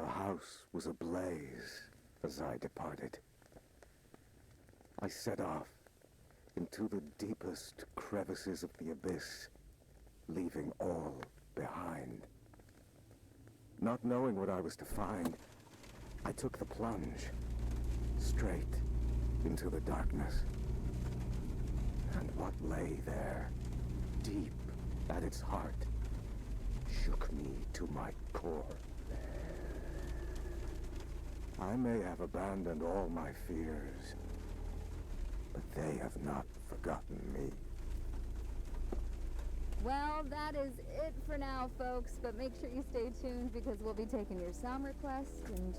The house was ablaze as I departed. I set off into the deepest crevices of the abyss, leaving all behind. Not knowing what I was to find, I took the plunge, straight into the darkness. And what lay there, deep at its heart, shook me to my core. I may have abandoned all my fears, but they have not forgotten me. Well, that is it for now, folks, but make sure you stay tuned because we'll be taking your sound requests and...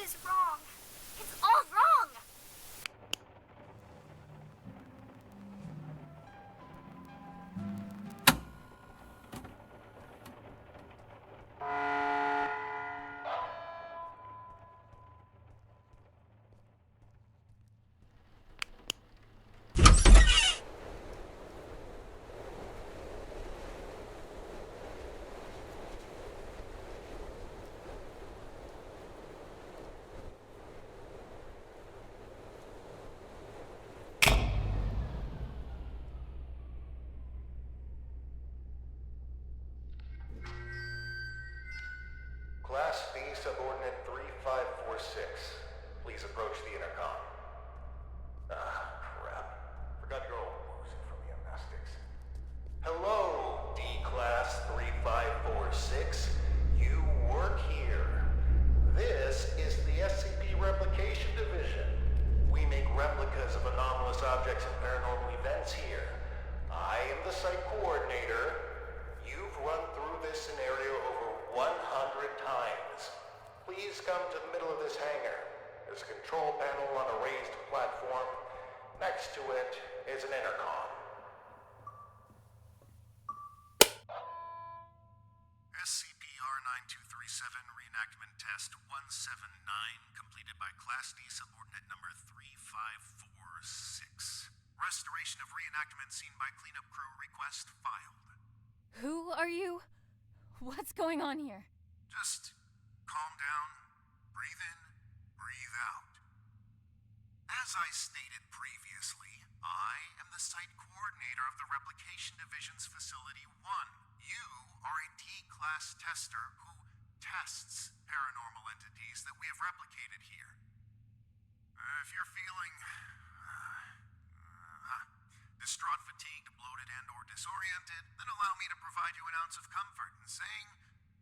is wrong. It's all wrong. Class B subordinate 3546. Please approach the intercom. Ah, crap. Forgot your old woozy from the amnestics. Hello, D-Class 3546. You work here. This is the SCP Replication Division. We make replicas of anomalous objects and paranormal events here. I am the site coordinator. You've run through this scenario over 100 times. Please come to the middle of this hangar. There's a control panel on a raised platform. Next to it is an intercom. SCP-R9237 Reenactment Test 179 completed by Class D Subordinate Number 3546. Restoration of reenactment scene by cleanup crew request filed. Who are you? What's going on here? Just calm down, breathe in, breathe out. As I stated previously, I am the site coordinator of the Replication Division's Facility 1. You are a D-Class tester who tests paranormal entities that we have replicated here. If you're feeling distraught, fatigued, bloated, and or disoriented, then allow me to provide you an ounce of comfort in saying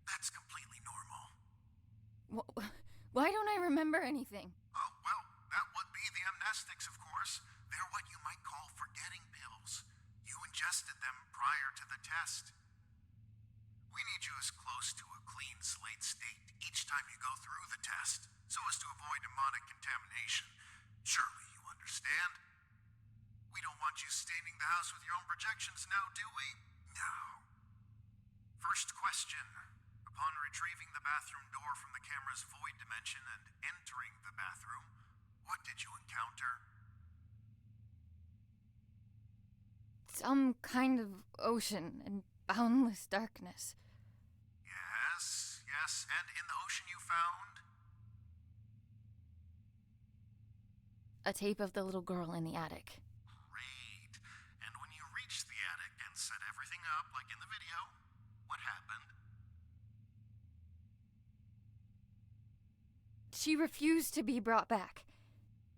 that's completely normal. Why don't I remember anything? Oh, well, that would be the amnestics, of course. They're what you might call forgetting pills. You ingested them prior to the test. We need you as close to a clean slate state each time you go through the test, so as to avoid demonic contamination. Surely you understand? We don't want you staining the house with your own projections now, do we? No. First question. Upon retrieving the bathroom door from the camera's void dimension and entering the bathroom, what did you encounter? Some kind of ocean and boundless darkness. Yes, and in the ocean you found? A tape of the little girl in the attic. Great. And when you reached the attic and set everything up like in the video, what happened? She refused to be brought back.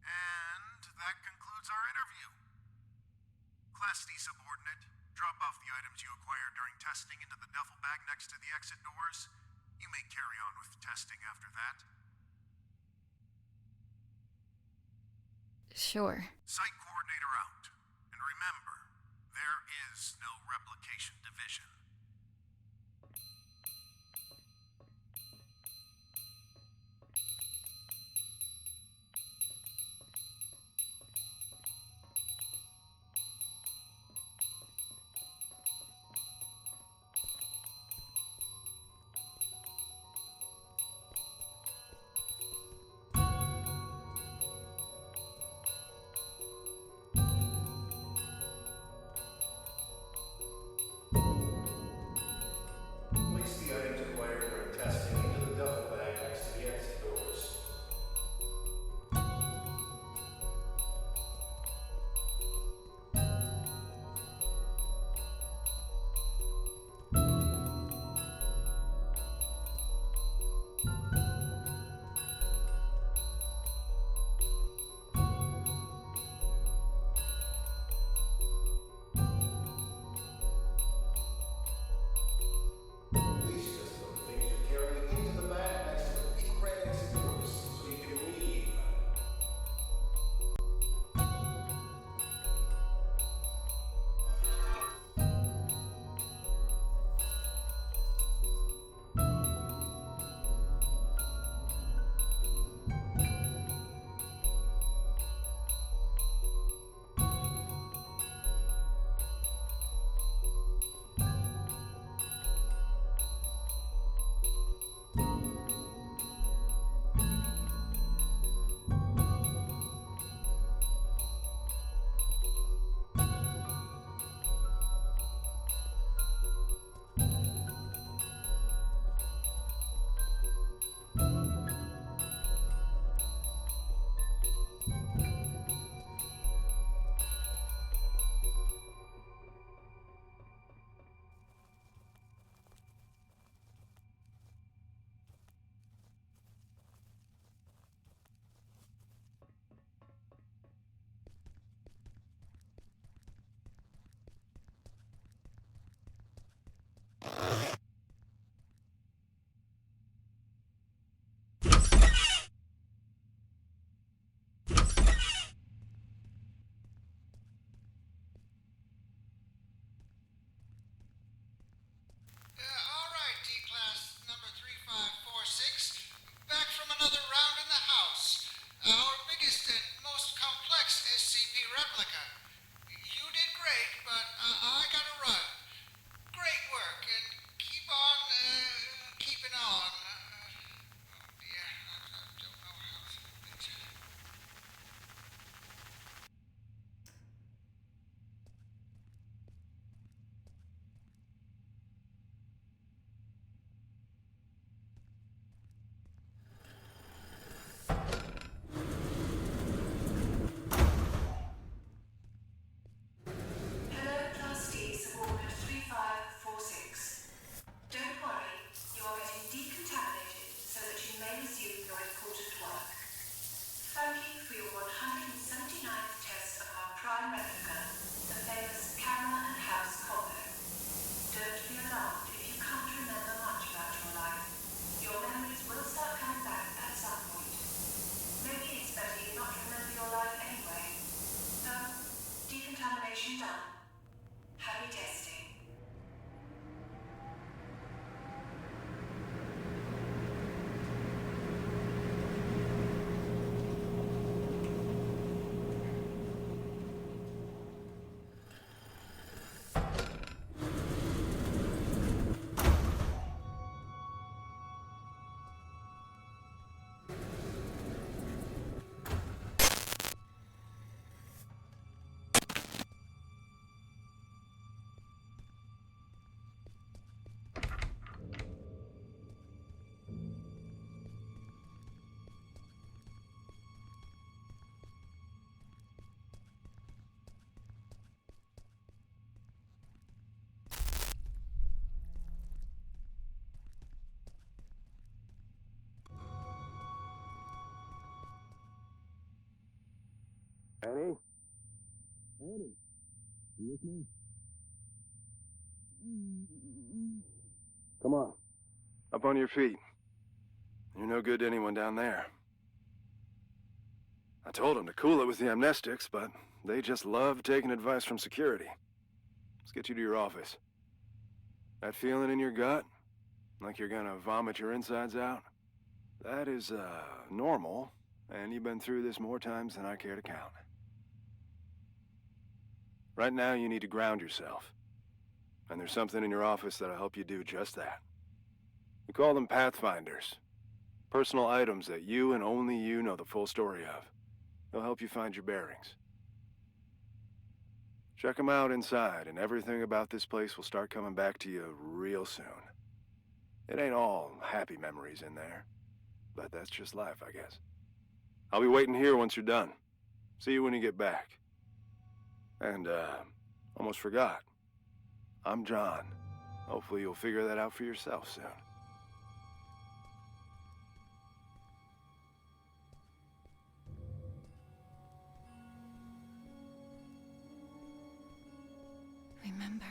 And that concludes our interview. Class D subordinate, drop off the items you acquired during testing into the duffel bag next to the exit doors. You may carry on with testing after that. Sure. Site coordinator out. And remember, there is no replication division. All right, D-Class number 3546. Back from another round in the house. Our biggest and most complex SCP replica. You did great, but I gotta run. Great work, and keep on, keeping on. Oh dear, I don't know how things are. Hello, Class D, subordinate 3546. Don't worry, you are getting decontaminated so that you may resume your important work. Thank you for your 179th test of our prime replica, the famous camera and house combo. Don't be alarmed if you can't remember much about your life. Your memories will start coming back at some point. Maybe it's better you not remember your life anyway. Decontamination done. Happy testing. Annie? Annie? You with me? Come on. Up on your feet. You're no good to anyone down there. I told them to cool it with the amnestics, but they just love taking advice from security. Let's get you to your office. That feeling in your gut, like you're gonna vomit your insides out, that is, normal, and you've been through this more times than I care to count. Right now, you need to ground yourself. And there's something in your office that'll help you do just that. We call them Pathfinders. Personal items that you and only you know the full story of. They'll help you find your bearings. Check them out inside, and everything about this place will start coming back to you real soon. It ain't all happy memories in there, but that's just life, I guess. I'll be waiting here once you're done. See you when you get back. And, almost forgot. I'm John. Hopefully you'll figure that out for yourself soon. Remember.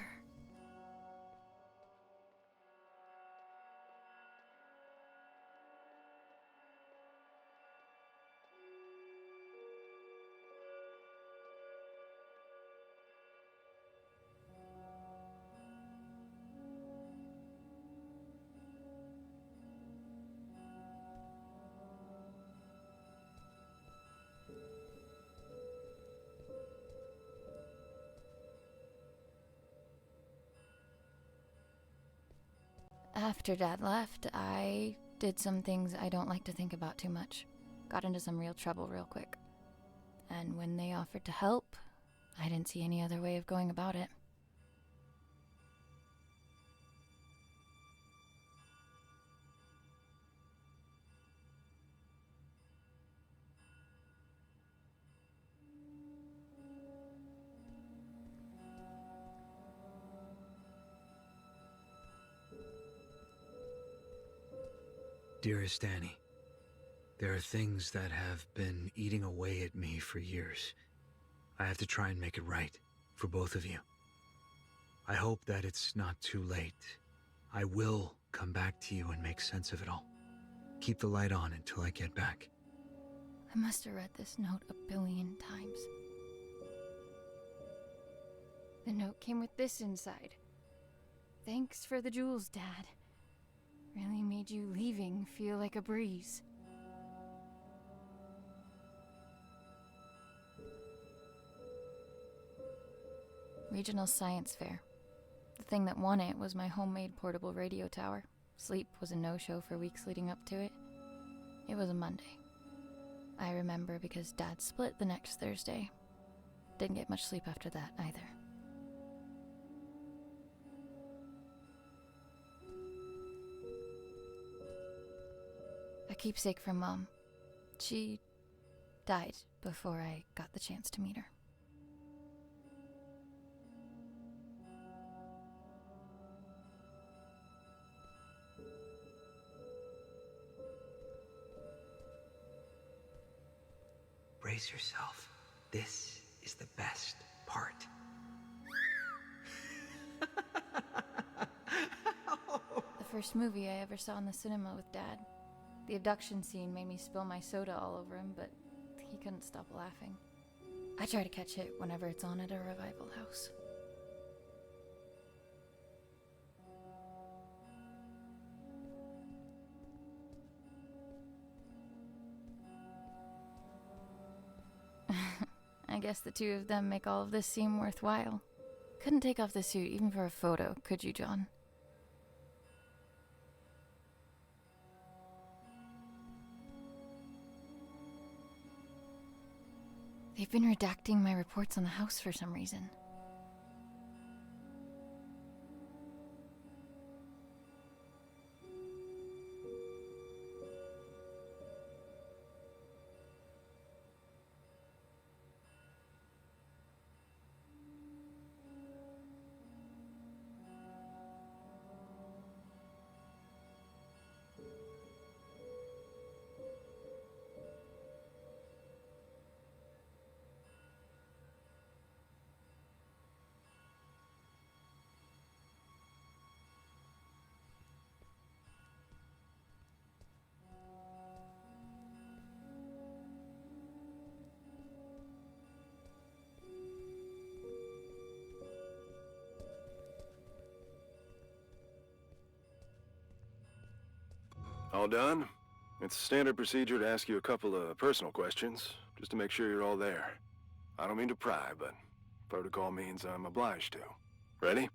After Dad left, I Did some things I don't like to think about too much. Got into some real trouble real quick. And when they offered to help, I didn't see any other way of going about it. Dearest Annie, there are things that have been eating away at me for years. I have to try and make it right for both of you. I hope that it's not too late. I will come back to you and make sense of it all. Keep the light on until I get back. I must have read this note a billion times. The note came with this inside. Thanks for the jewels, Dad. Really made you leaving feel like a breeze. Regional Science Fair. The thing that won it was my homemade portable radio tower. Sleep was a no-show for weeks leading up to it. It was a Monday. I remember because Dad split the next Thursday. Didn't get much sleep after that either. A keepsake from Mom. She died before I got the chance to meet her. Brace yourself. This is the best part. The first movie I ever saw in the cinema with Dad. The abduction scene made me spill my soda all over him, but he couldn't stop laughing. I try to catch it whenever it's on at a revival house. I guess the two of them make all of this seem worthwhile. Couldn't take off the suit even for a photo, could you, John? They've been redacting my reports on the house for some reason. All done? It's standard procedure to ask you a couple of personal questions, just to make sure you're all there. I don't mean to pry, but protocol means I'm obliged to. Ready?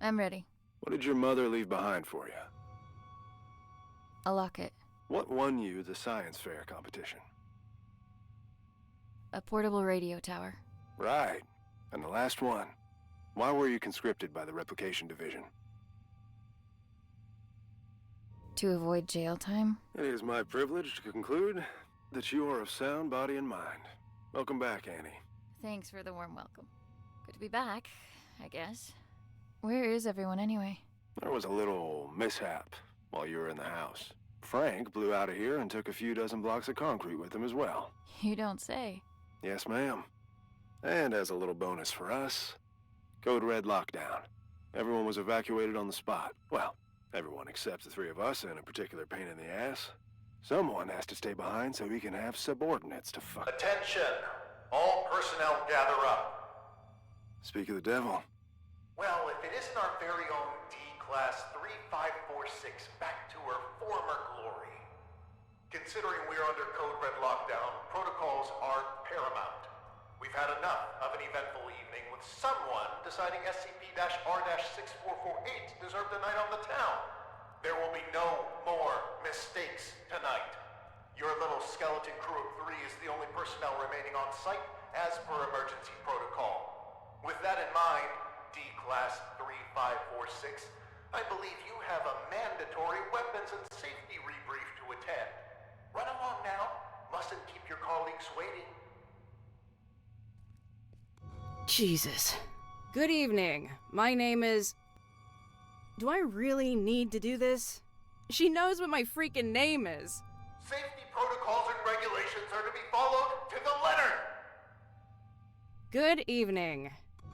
I'm ready. What did your mother leave behind for you? A locket. What won you the science fair competition? A portable radio tower. Right. And the last one. Why were you conscripted by the replication division? To avoid jail time? It is my privilege to conclude that you are of sound body and mind. Welcome back, Annie. Thanks for the warm welcome. Good to be back, I guess. Where is everyone anyway? There was a little mishap while you were in the house. Frank blew out of here and took a few dozen blocks of concrete with him as well. You don't say. Yes, ma'am. And as a little bonus for us, Code Red lockdown. Everyone was evacuated on the spot. Well, everyone except the three of us and a particular pain in the ass. Someone has to stay behind so we can have subordinates to fuck. Attention! All personnel gather up. Speak of the devil. Well, if it isn't our very own D-Class 3546 back to her former glory. Considering we're under Code Red lockdown, protocols are paramount. We've had enough of an eventful evening with someone deciding SCP-R-6448 deserved a night on the town. There will be mistakes tonight. Your little skeleton crew of 3 is the only personnel remaining on site as per emergency protocol. With that in mind, D-Class 3546, I believe you have a mandatory weapons and safety rebrief to attend. Run along now. Mustn't keep your colleagues waiting. Jesus. Good evening. My name is... Do I really need to do this? She knows what my freaking name is. Safety protocols and regulations are to be followed to the letter! Good evening.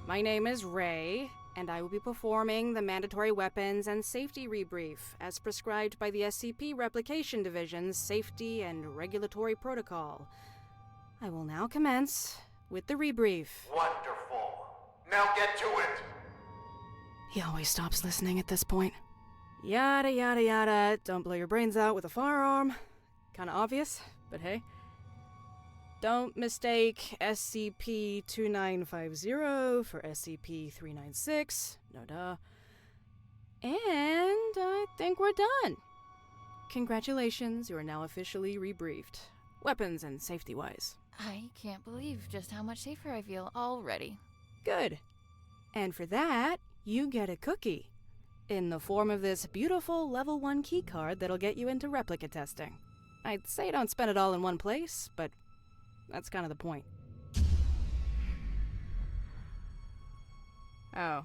My name is Ray, and I will be performing the mandatory weapons and safety rebrief as prescribed by the SCP Replication Division's Safety and Regulatory Protocol. I will now commence with the rebrief. Wonderful. Now get to it! He always stops listening at this point. Yada yada yada, don't blow your brains out with a firearm. Kinda obvious, but hey. Don't mistake SCP-2950 for SCP-396. No duh. And I think we're done. Congratulations, you are now officially rebriefed. Weapons and safety-wise. I can't believe just how much safer I feel already. Good. And for that, you get a cookie. In the form of this beautiful level 1 keycard that'll get you into replica testing. I'd say don't spend it all in one place, but that's kind of the point. Oh,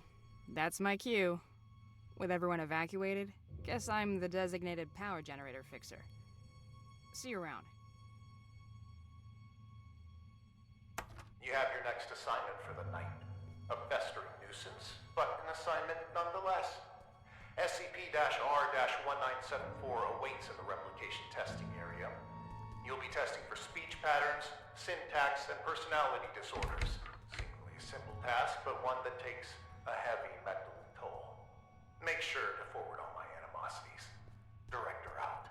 that's my cue. With everyone evacuated, guess I'm the designated power generator fixer. See you around. You have your next assignment for the night. A festering nuisance, but an assignment nonetheless. SCP-R-1974 awaits in the replication testing area. You'll be testing for speech patterns, syntax, and personality disorders. Seemingly a simple task, but one that takes a heavy mental toll. Make sure to forward all my animosities. Director out.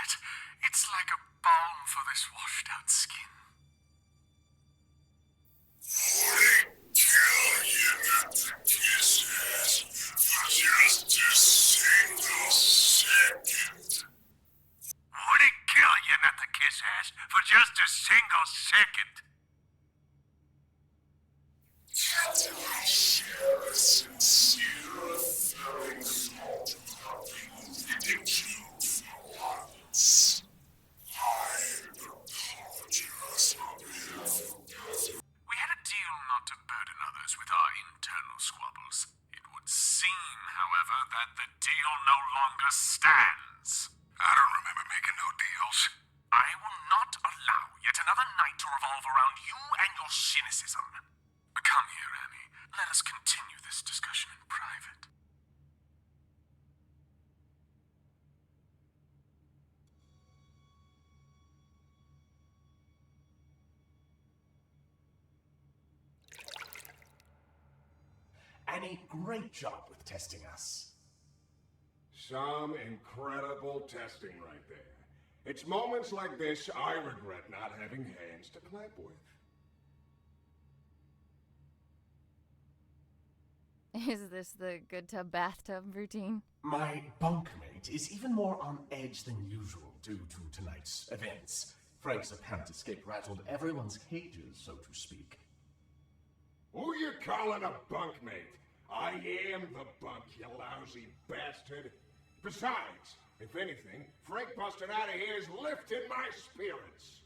it. It's like a balm for this washed-out skin. Would it kill you not to kiss ass for just a single second? We had a deal not to burden others with our internal squabbles. It would seem, however, that the deal no longer stands. I don't remember making no deals. I will not allow yet another night to revolve around you and your cynicism. Come here, Annie. Let us continue this discussion in private. Annie, great job with testing us. Some incredible testing right there. It's moments like this I regret not having hands to clap with. Is this the good tub bathtub routine? My bunkmate is even more on edge than usual due to tonight's events. Frank's apparent escape rattled everyone's cages, so to speak. Who you calling a bunkmate? I am the bunk, you lousy bastard. Besides, if anything, Frank busted out of here has lifted my spirits.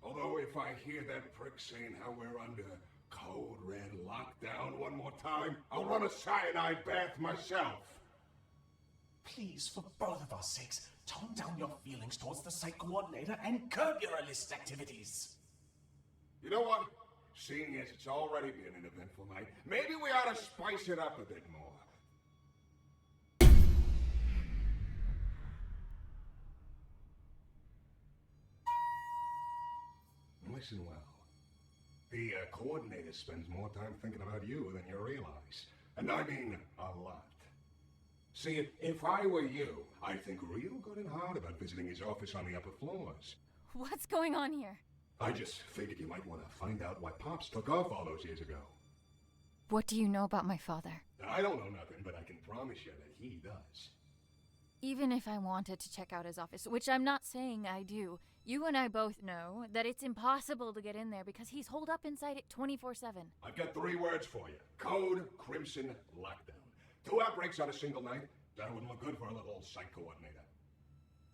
Although if I hear that prick saying how we're under code red lockdown one more time, I'll run a cyanide bath myself. Please, for both of our sakes, tone down your feelings towards the site coordinator and curb your illicit activities. You know what? Seeing as it's already been an eventful night, maybe we ought to spice it up a bit more. Listen well. The coordinator spends more time thinking about you than you realize. And I mean a lot. See, if I were you, I'd think real good and hard about visiting his office on the upper floors. What's going on here? I just figured you might want to find out why Pops took off all those years ago. What do you know about my father? I don't know nothing, but I can promise you that he does. Even if I wanted to check out his office, which I'm not saying I do, you and I both know that it's impossible to get in there because he's holed up inside it 24/7. I've got 3 words for you. Code Crimson Lockdown. 2 outbreaks on a single night? That wouldn't look good for a little site coordinator.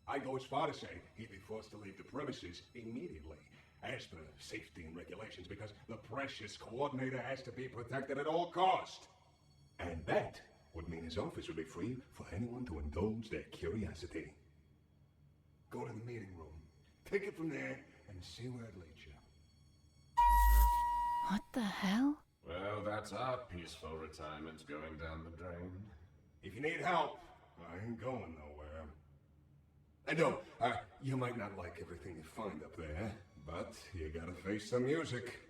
I'd go as far to say he'd be forced to leave the premises immediately, as per safety and regulations, because the precious coordinator has to be protected at all cost. And that would mean his office would be free for anyone to indulge their curiosity. Go to the meeting room, take it from there, and see where it leads you. What the hell? Well, that's our peaceful retirement going down the drain. If you need help, I ain't going nowhere. And no, you might not like everything you find up there, but you gotta face the music.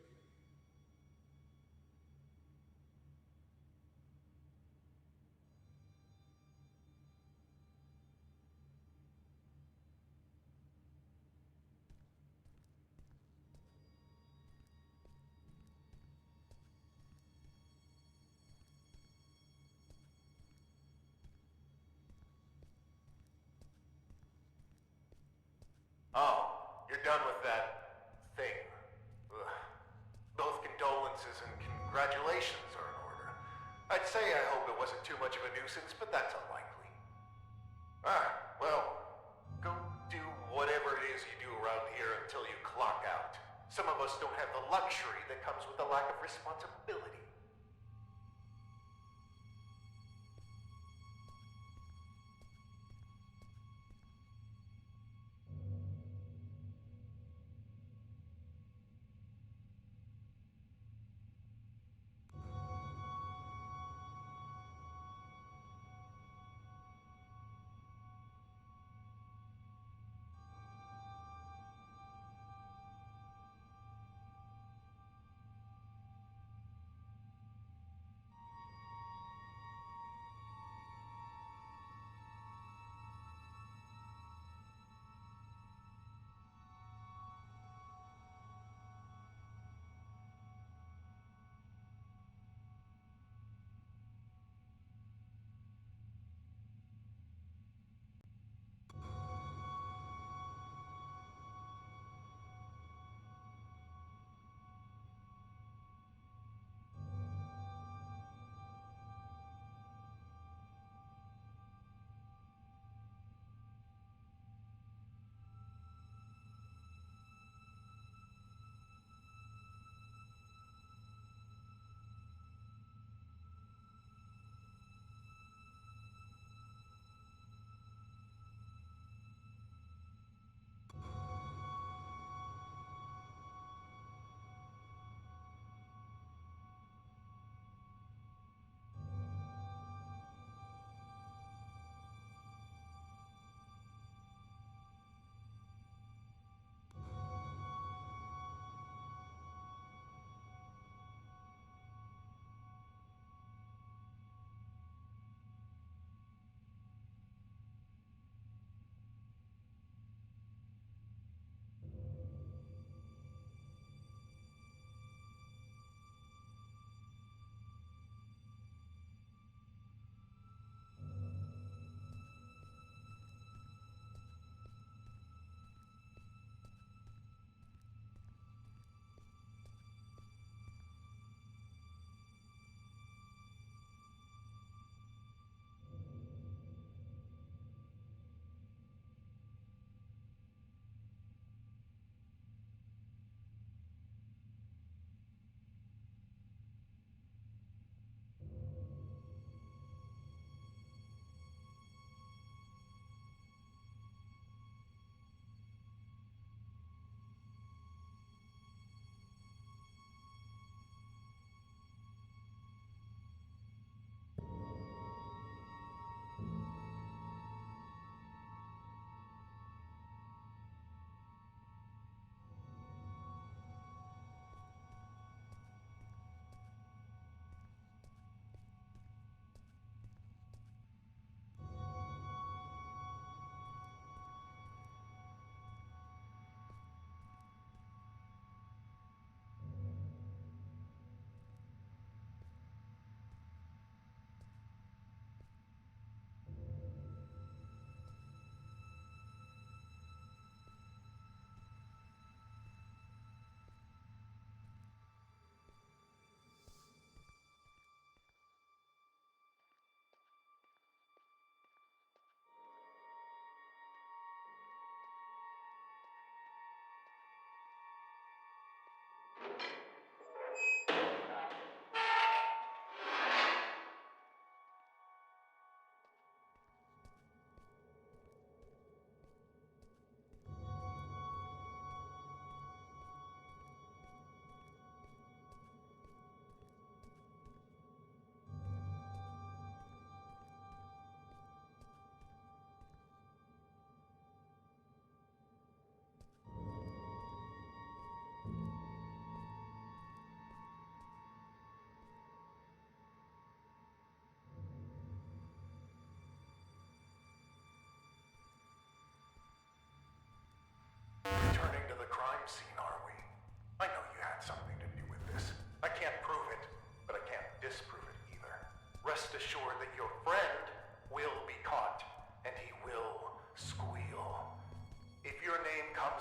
Oh, you're done with that thing. Ugh. Both condolences and congratulations are in order. I'd say I hope it wasn't too much of a nuisance, but that's unlikely. Well, go do whatever it is you do around here until you clock out. Some of us don't have the luxury that comes with the lack of responsibility.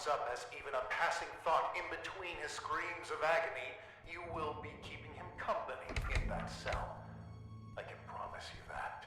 comes up as even a passing thought in between his screams of agony, you will be keeping him company in that cell. I can promise you that.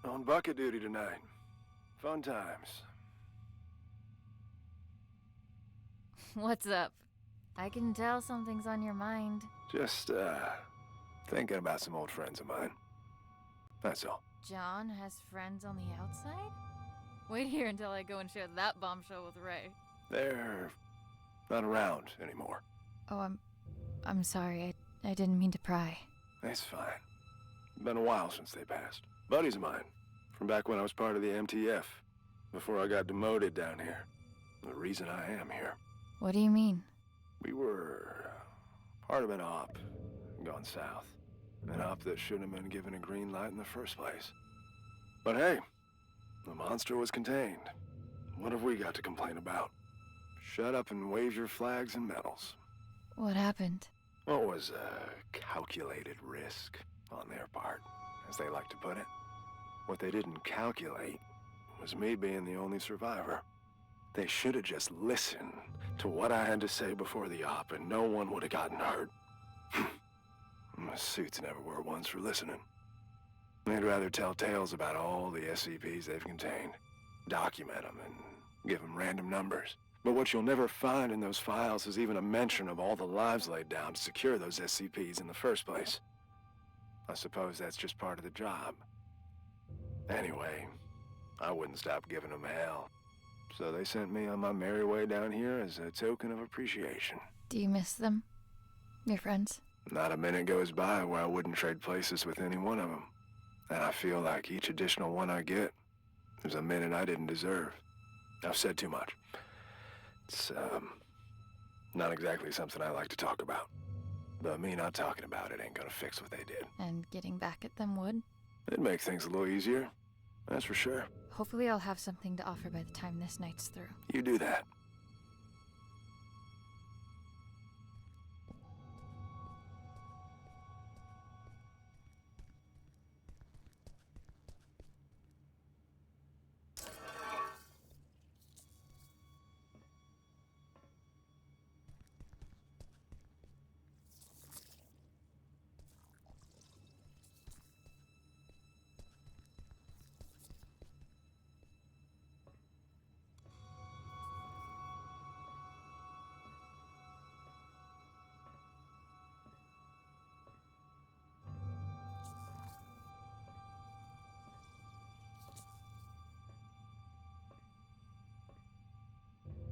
On bucket duty tonight. Fun times. What's up? I can tell something's on your mind. Just, thinking about some old friends of mine. That's all. John has friends on the outside? Wait here until I go and share that bombshell with Ray. They're not around anymore. Oh, I'm sorry. I didn't mean to pry. It's fine. Been a while since they passed. Buddies of mine, from back when I was part of the MTF, before I got demoted down here. The reason I am here. What do you mean? We were part of an op gone south. An op that shouldn't have been given a green light in the first place. But hey, the monster was contained. What have we got to complain about? Shut up and wave your flags and medals. What happened? What was a calculated risk on their part, as they like to put it. What they didn't calculate was me being the only survivor. They should have just listened to what I had to say before the op, and no one would have gotten hurt. My suits never were ones for listening. They'd rather tell tales about all the SCPs they've contained, document them, and give them random numbers. But what you'll never find in those files is even a mention of all the lives laid down to secure those SCPs in the first place. I suppose that's just part of the job. Anyway, I wouldn't stop giving them hell. So they sent me on my merry way down here as a token of appreciation. Do you miss them? Your friends? Not a minute goes by where I wouldn't trade places with any one of them. And I feel like each additional one I get is a minute I didn't deserve. I've said too much. It's, not exactly something I like to talk about. But me not talking about it ain't gonna fix what they did. And getting back at them would? It'd make things a little easier, that's for sure. Hopefully I'll have something to offer by the time this night's through. You do that.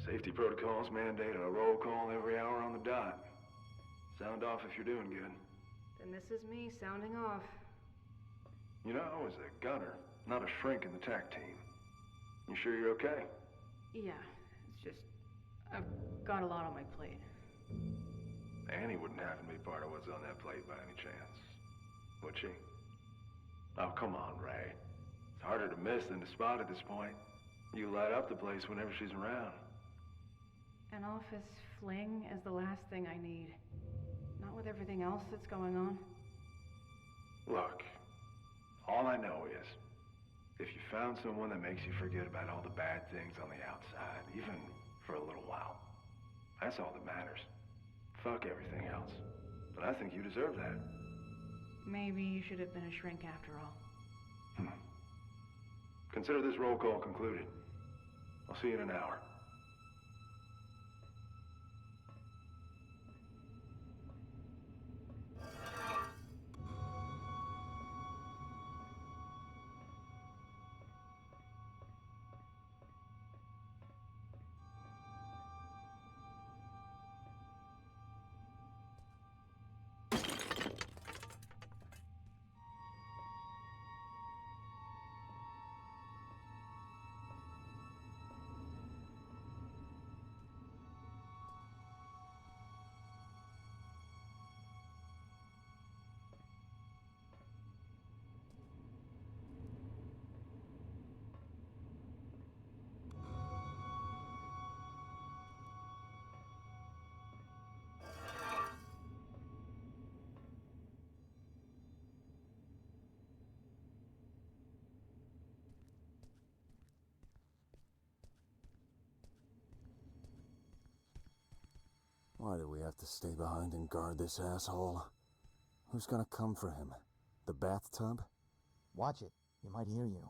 Safety protocols mandate a roll call every hour on the dot. Sound off if you're doing good. Then this is me sounding off. You know, I was a gunner, not a shrink in the TAC team. You sure you're okay? Yeah, it's just... I've got a lot on my plate. Annie wouldn't happen to be part of what's on that plate by any chance, would she? Oh, come on, Ray. It's harder to miss than to spot at this point. You light up the place whenever she's around. An office fling is the last thing I need. Not with everything else that's going on. Look, all I know is, if you found someone that makes you forget about all the bad things on the outside, even for a little while, that's all that matters. Fuck everything else. And I think you deserve that. Maybe you should have been a shrink after all. Consider this roll call concluded. I'll see you in an hour. Why do we have to stay behind and guard this asshole? Who's gonna come for him? The bathtub? Watch it. He might hear you.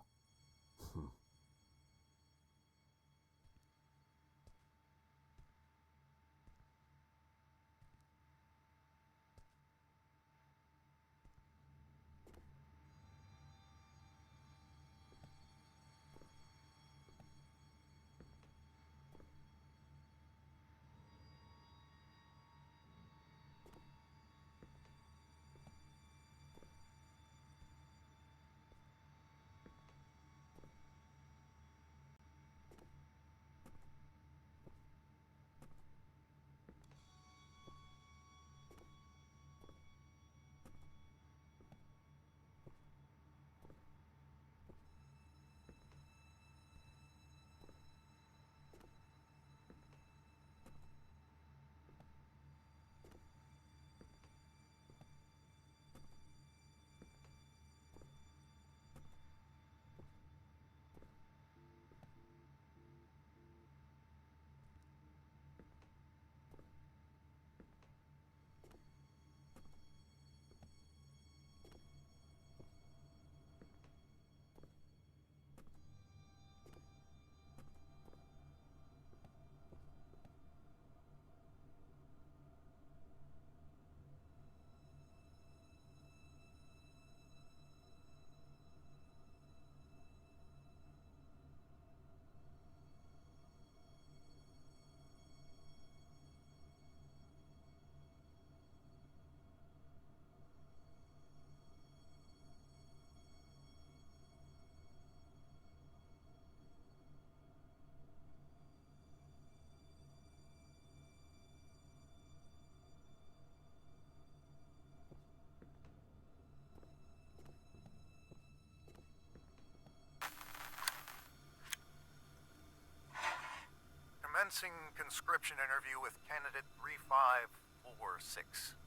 Commencing conscription interview with candidate 3546.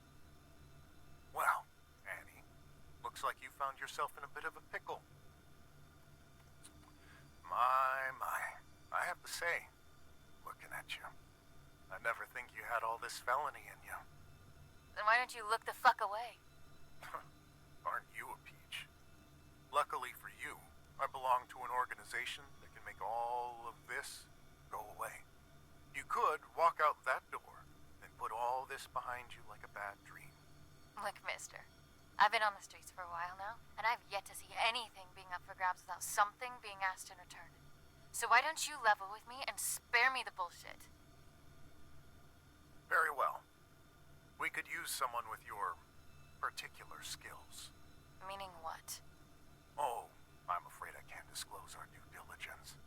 Well, Annie, looks like you found yourself in a bit of a pickle. My. I have to say, looking at you, I never think you had all this felony in you. Then why don't you look the fuck away? Aren't you a peach? Luckily for you, I belong to an organization that can make all of this go away. You could walk out that door and put all this behind you like a bad dream. Look, mister, I've been on the streets for a while now, and I've yet to see anything being up for grabs without something being asked in return. So why don't you level with me and spare me the bullshit? Very well. We could use someone with your particular skills. Meaning what? Oh, I'm afraid I can't disclose our due diligence.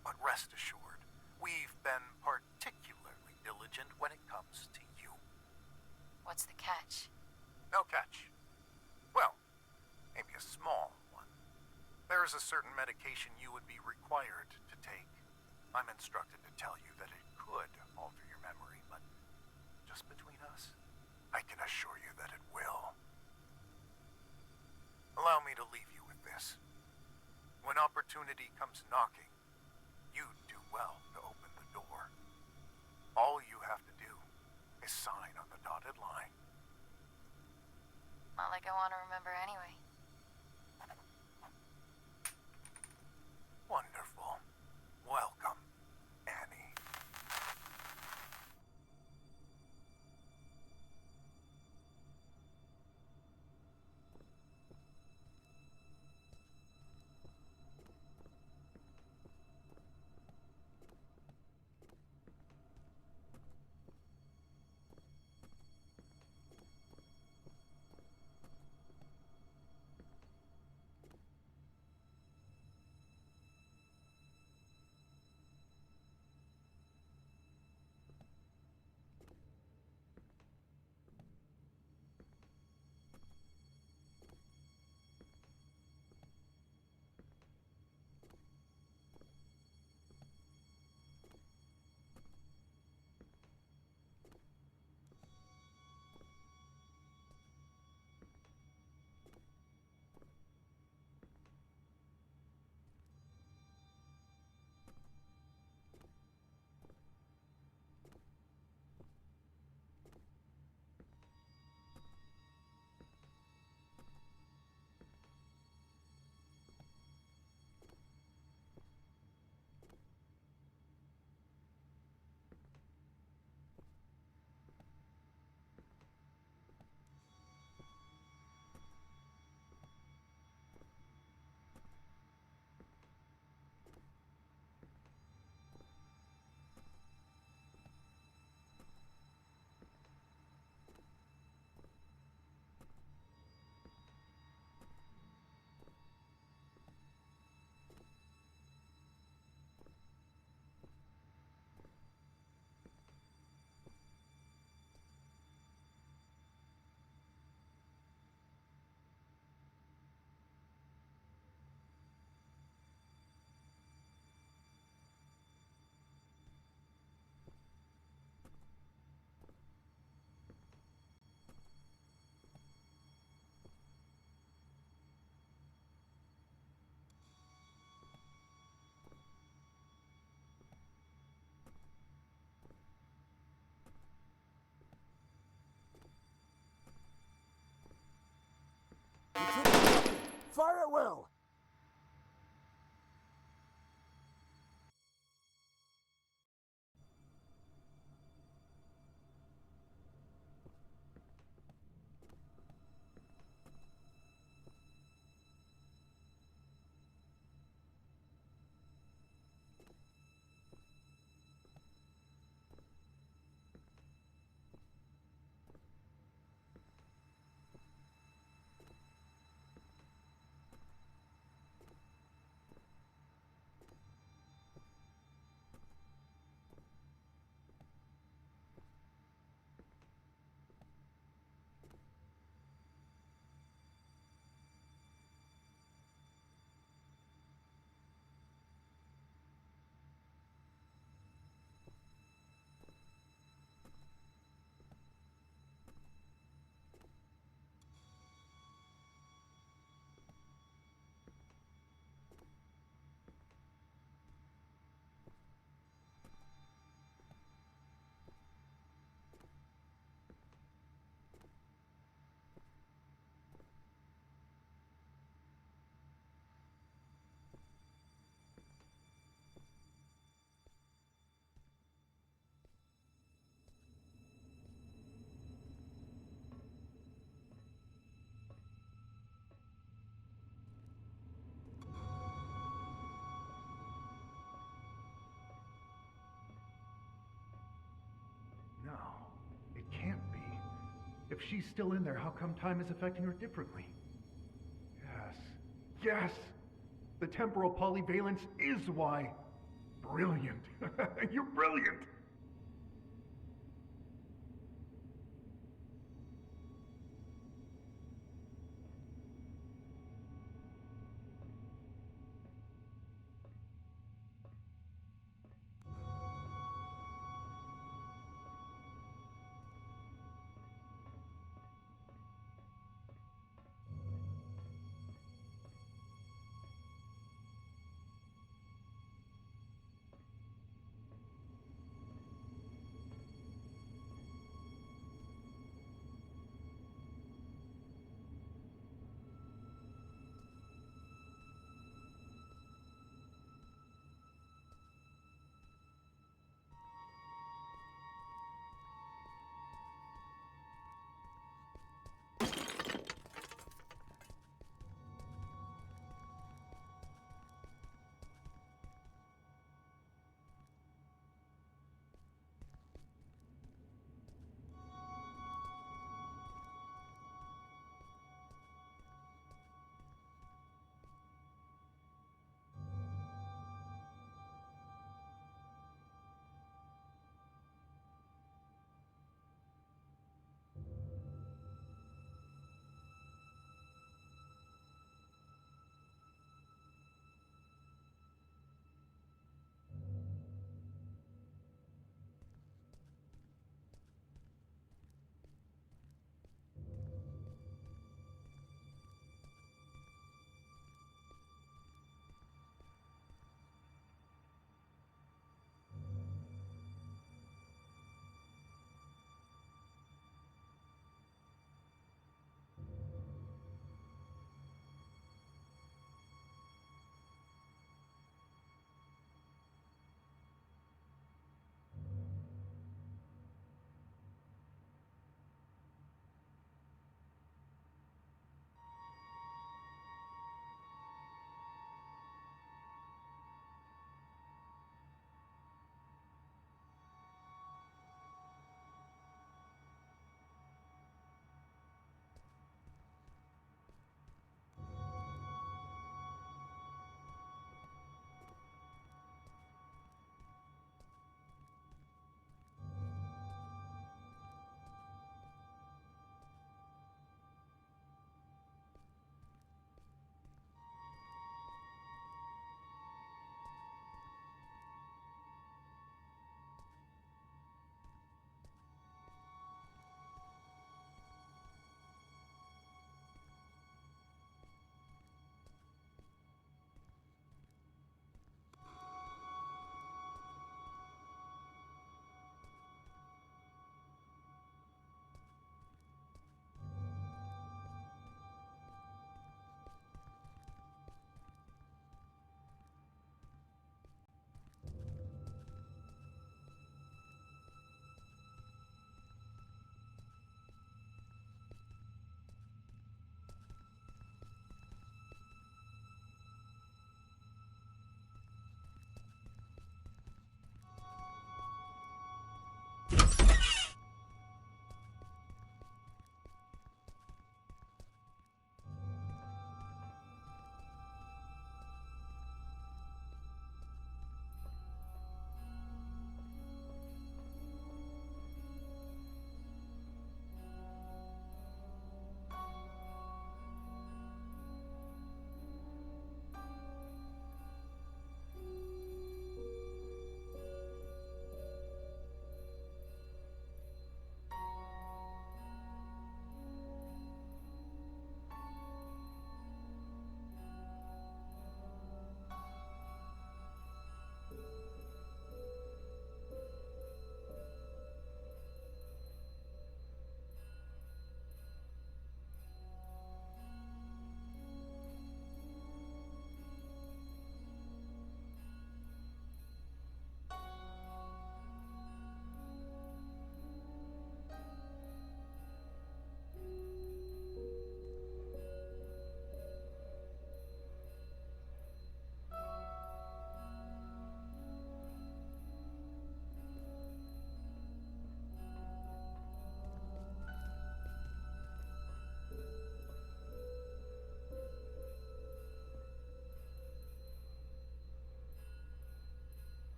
But rest assured, we've been particularly diligent when it comes to you. What's the catch? No catch. Well, maybe a small one. There is a certain medication you would be required to take. I'm instructed to tell you that it could alter your memory, but just between us, I can assure you that it will. Allow me to leave you with this. When opportunity comes knocking, you do well to open the door. All you have to do is sign on the dotted line. Not like I want to remember anyway. Wonderful. Welcome, Annie. If she's still in there, how come time is affecting her differently? Yes. Yes! The temporal polyvalence is why. Brilliant. You're brilliant!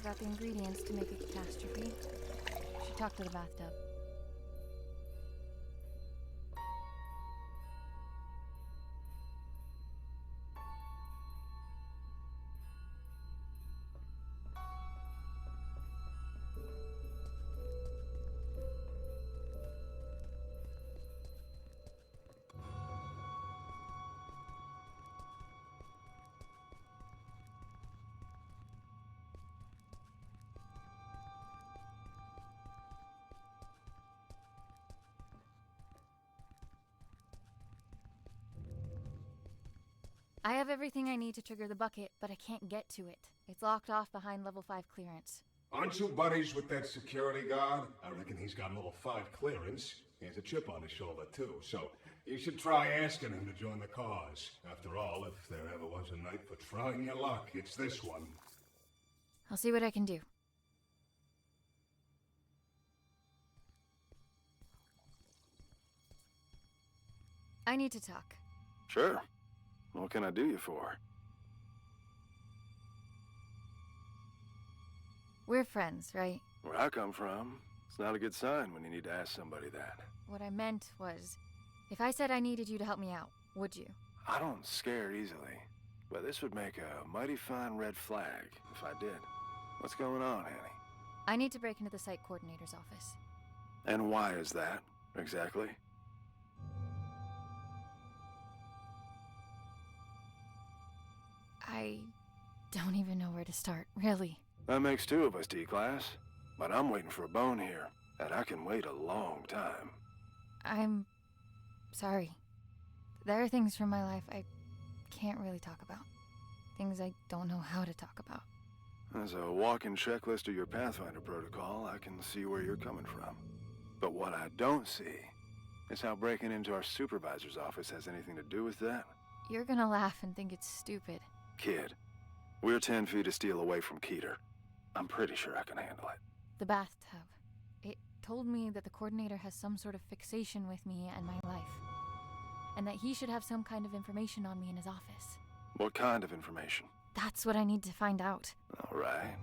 I've got the ingredients to make a catastrophe. Should talk to the bathtub. I have everything I need to trigger the bucket, but I can't get to it. It's locked off behind level 5 clearance. Aren't you buddies with that security guard? I reckon he's got level 5 clearance. He has a chip on his shoulder, too, so you should try asking him to join the cause. After all, if there ever was a night for trying your luck, it's this one. I'll see what I can do. I need to talk. Sure. What can I do you for? We're friends, right? Where I come from, it's not a good sign when you need to ask somebody that. What I meant was, if I said I needed you to help me out, would you? I don't scare easily, but this would make a mighty fine red flag if I did. What's going on, Annie? I need to break into the site coordinator's office. And why is that, exactly? I don't even know where to start, really. That makes two of us, D-Class. But I'm waiting for a bone here, and I can wait a long time. I'm sorry. There are things from my life I can't really talk about. Things I don't know how to talk about. As a walking checklist of your Pathfinder protocol, I can see where you're coming from. But what I don't see is how breaking into our supervisor's office has anything to do with that. You're gonna laugh and think it's stupid. Kid, we're 10 feet of steel away from Keter. I'm pretty sure I can handle it. The bathtub. It told me that the coordinator has some sort of fixation with me and my life. And that he should have some kind of information on me in his office. What kind of information? That's what I need to find out. All right.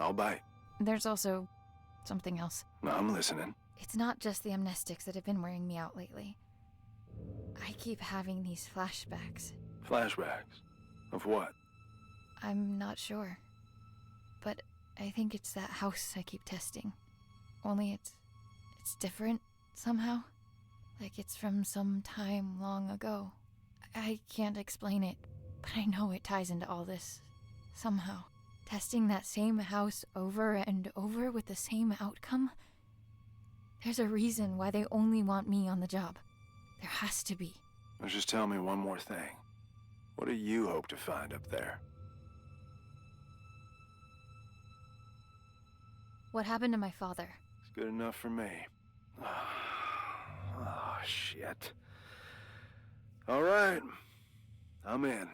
I'll bite. There's also something else. I'm listening. It's not just the amnestics that have been wearing me out lately. I keep having these flashbacks. Flashbacks? Of what? I'm not sure. But I think it's that house I keep testing. Only it's different somehow. Like it's from some time long ago. I can't explain it, but I know it ties into all this. Somehow. Testing that same house over and over with the same outcome? There's a reason why they only want me on the job. There has to be. Now just tell me one more thing. What do you hope to find up there? What happened to my father? It's good enough for me. Oh, shit. All right. I'm in.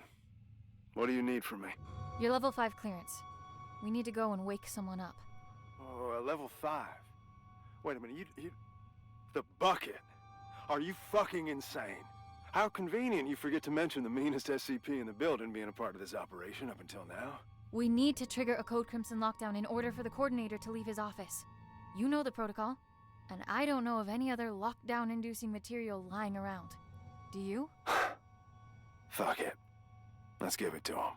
What do you need from me? Your level 5 clearance. We need to go and wake someone up. Oh, level 5. Wait a minute, you... The bucket? Are you fucking insane? How convenient you forget to mention the meanest SCP in the building being a part of this operation up until now. We need to trigger a Code Crimson lockdown in order for the coordinator to leave his office. You know the protocol, and I don't know of any other lockdown-inducing material lying around. Do you? Fuck it. Let's give it to him.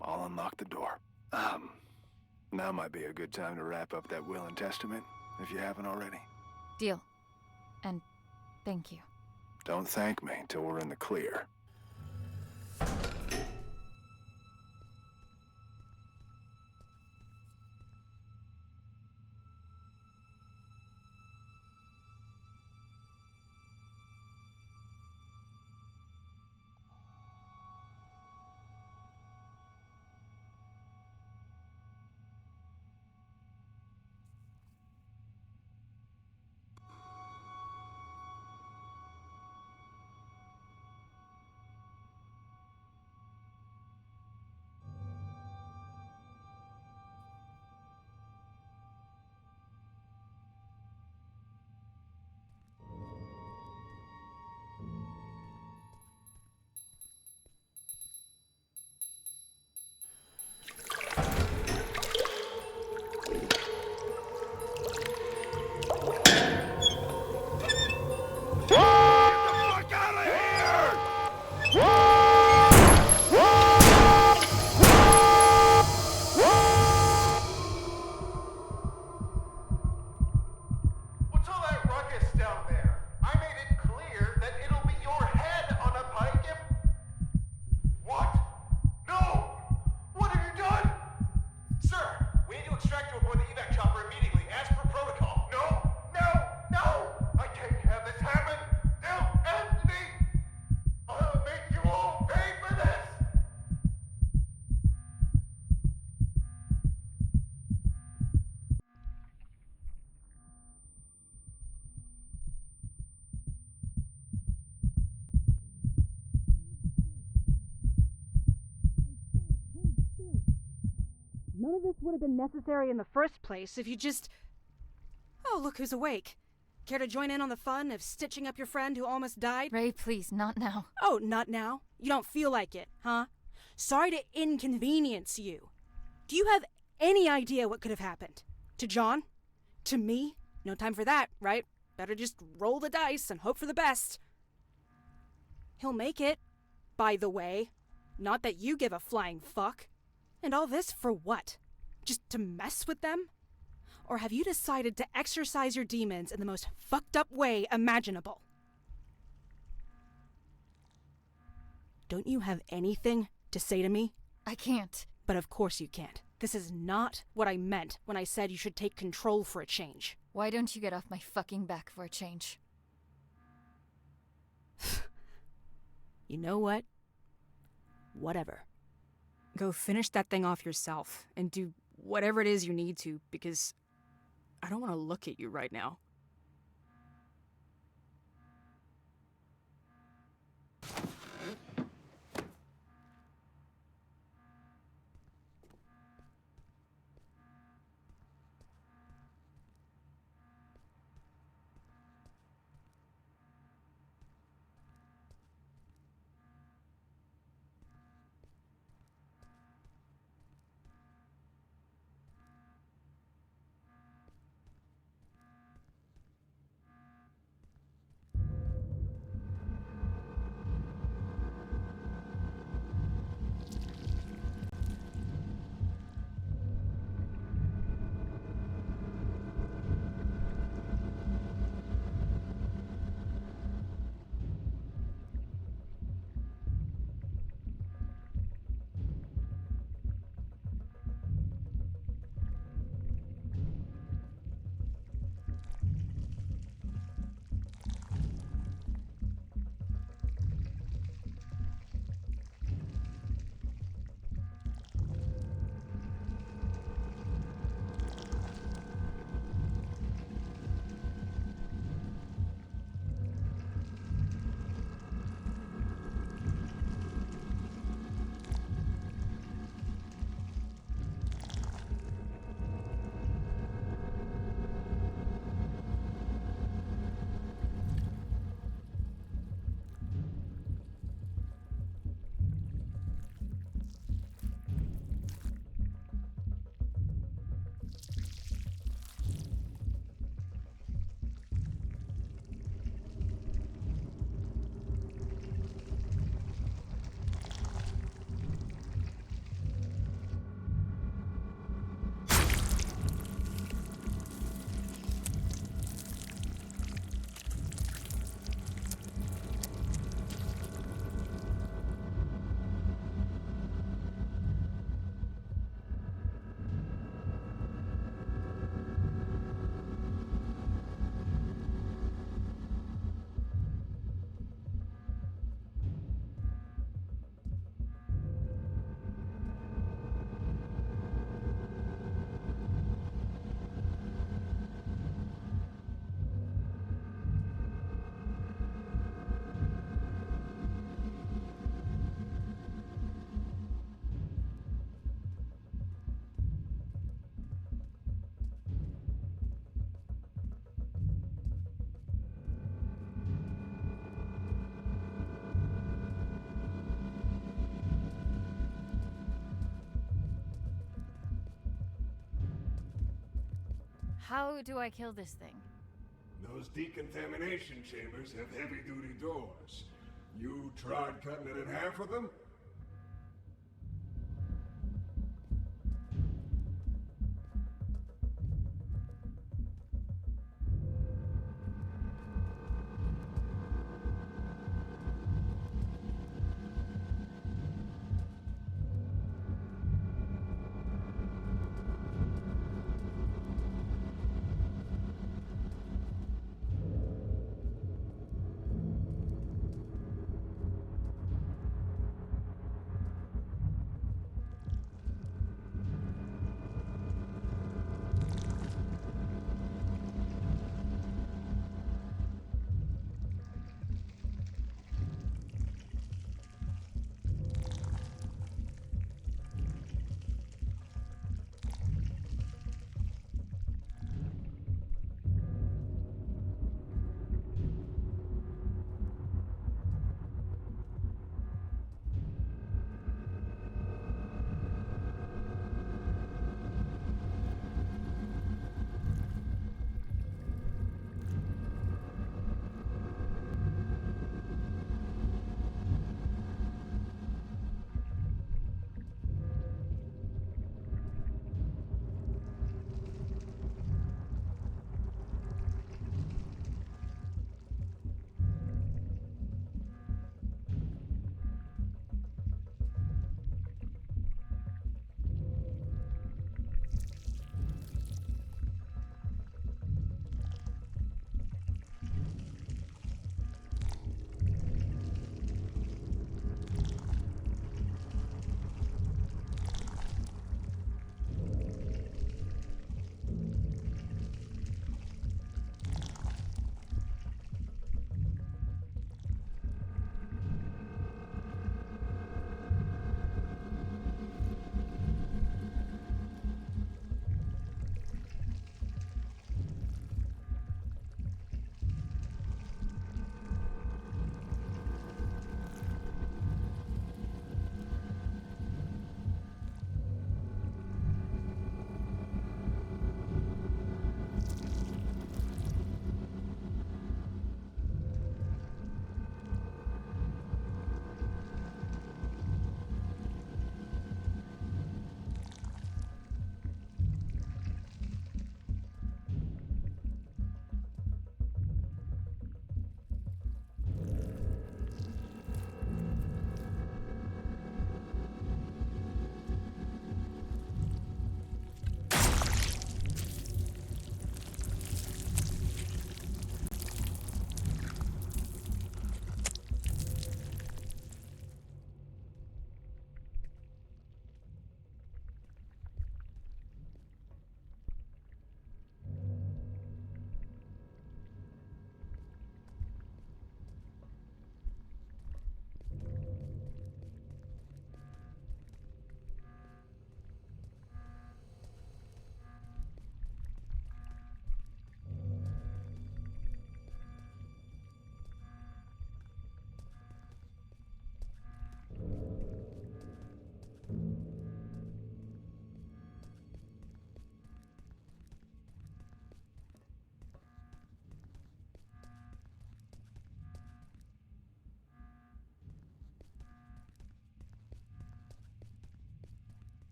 I'll unlock the door. Now might be a good time to wrap up that will and testament, if you haven't already. Deal. And thank you. Don't thank me till we're in the clear. extract you aboard the evac chopper immediately, as per protocol. No! No! No! I can't have this happen! They'll end me! I'll make you all pay for this! None of this would have been necessary in the first place if you just... Oh, look who's awake. Care to join in on the fun of stitching up your friend who almost died? Ray, please, not now. Oh, not now? You don't feel like it, huh? Sorry to inconvenience you. Do you have any idea what could have happened? To John? To me? No time for that, right? Better just roll the dice and hope for the best. He'll make it, by the way. Not that you give a flying fuck. And all this for what? Just to mess with them? Or have you decided to exercise your demons in the most fucked up way imaginable? Don't you have anything to say to me? I can't. But of course you can't. This is not what I meant when I said you should take control for a change. Why don't you get off my fucking back for a change? You know what? Whatever. Go finish that thing off yourself and do whatever it is you need to, because I don't want to look at you right now. How do I kill this thing? Those decontamination chambers have heavy-duty doors. You tried cutting it in half with them?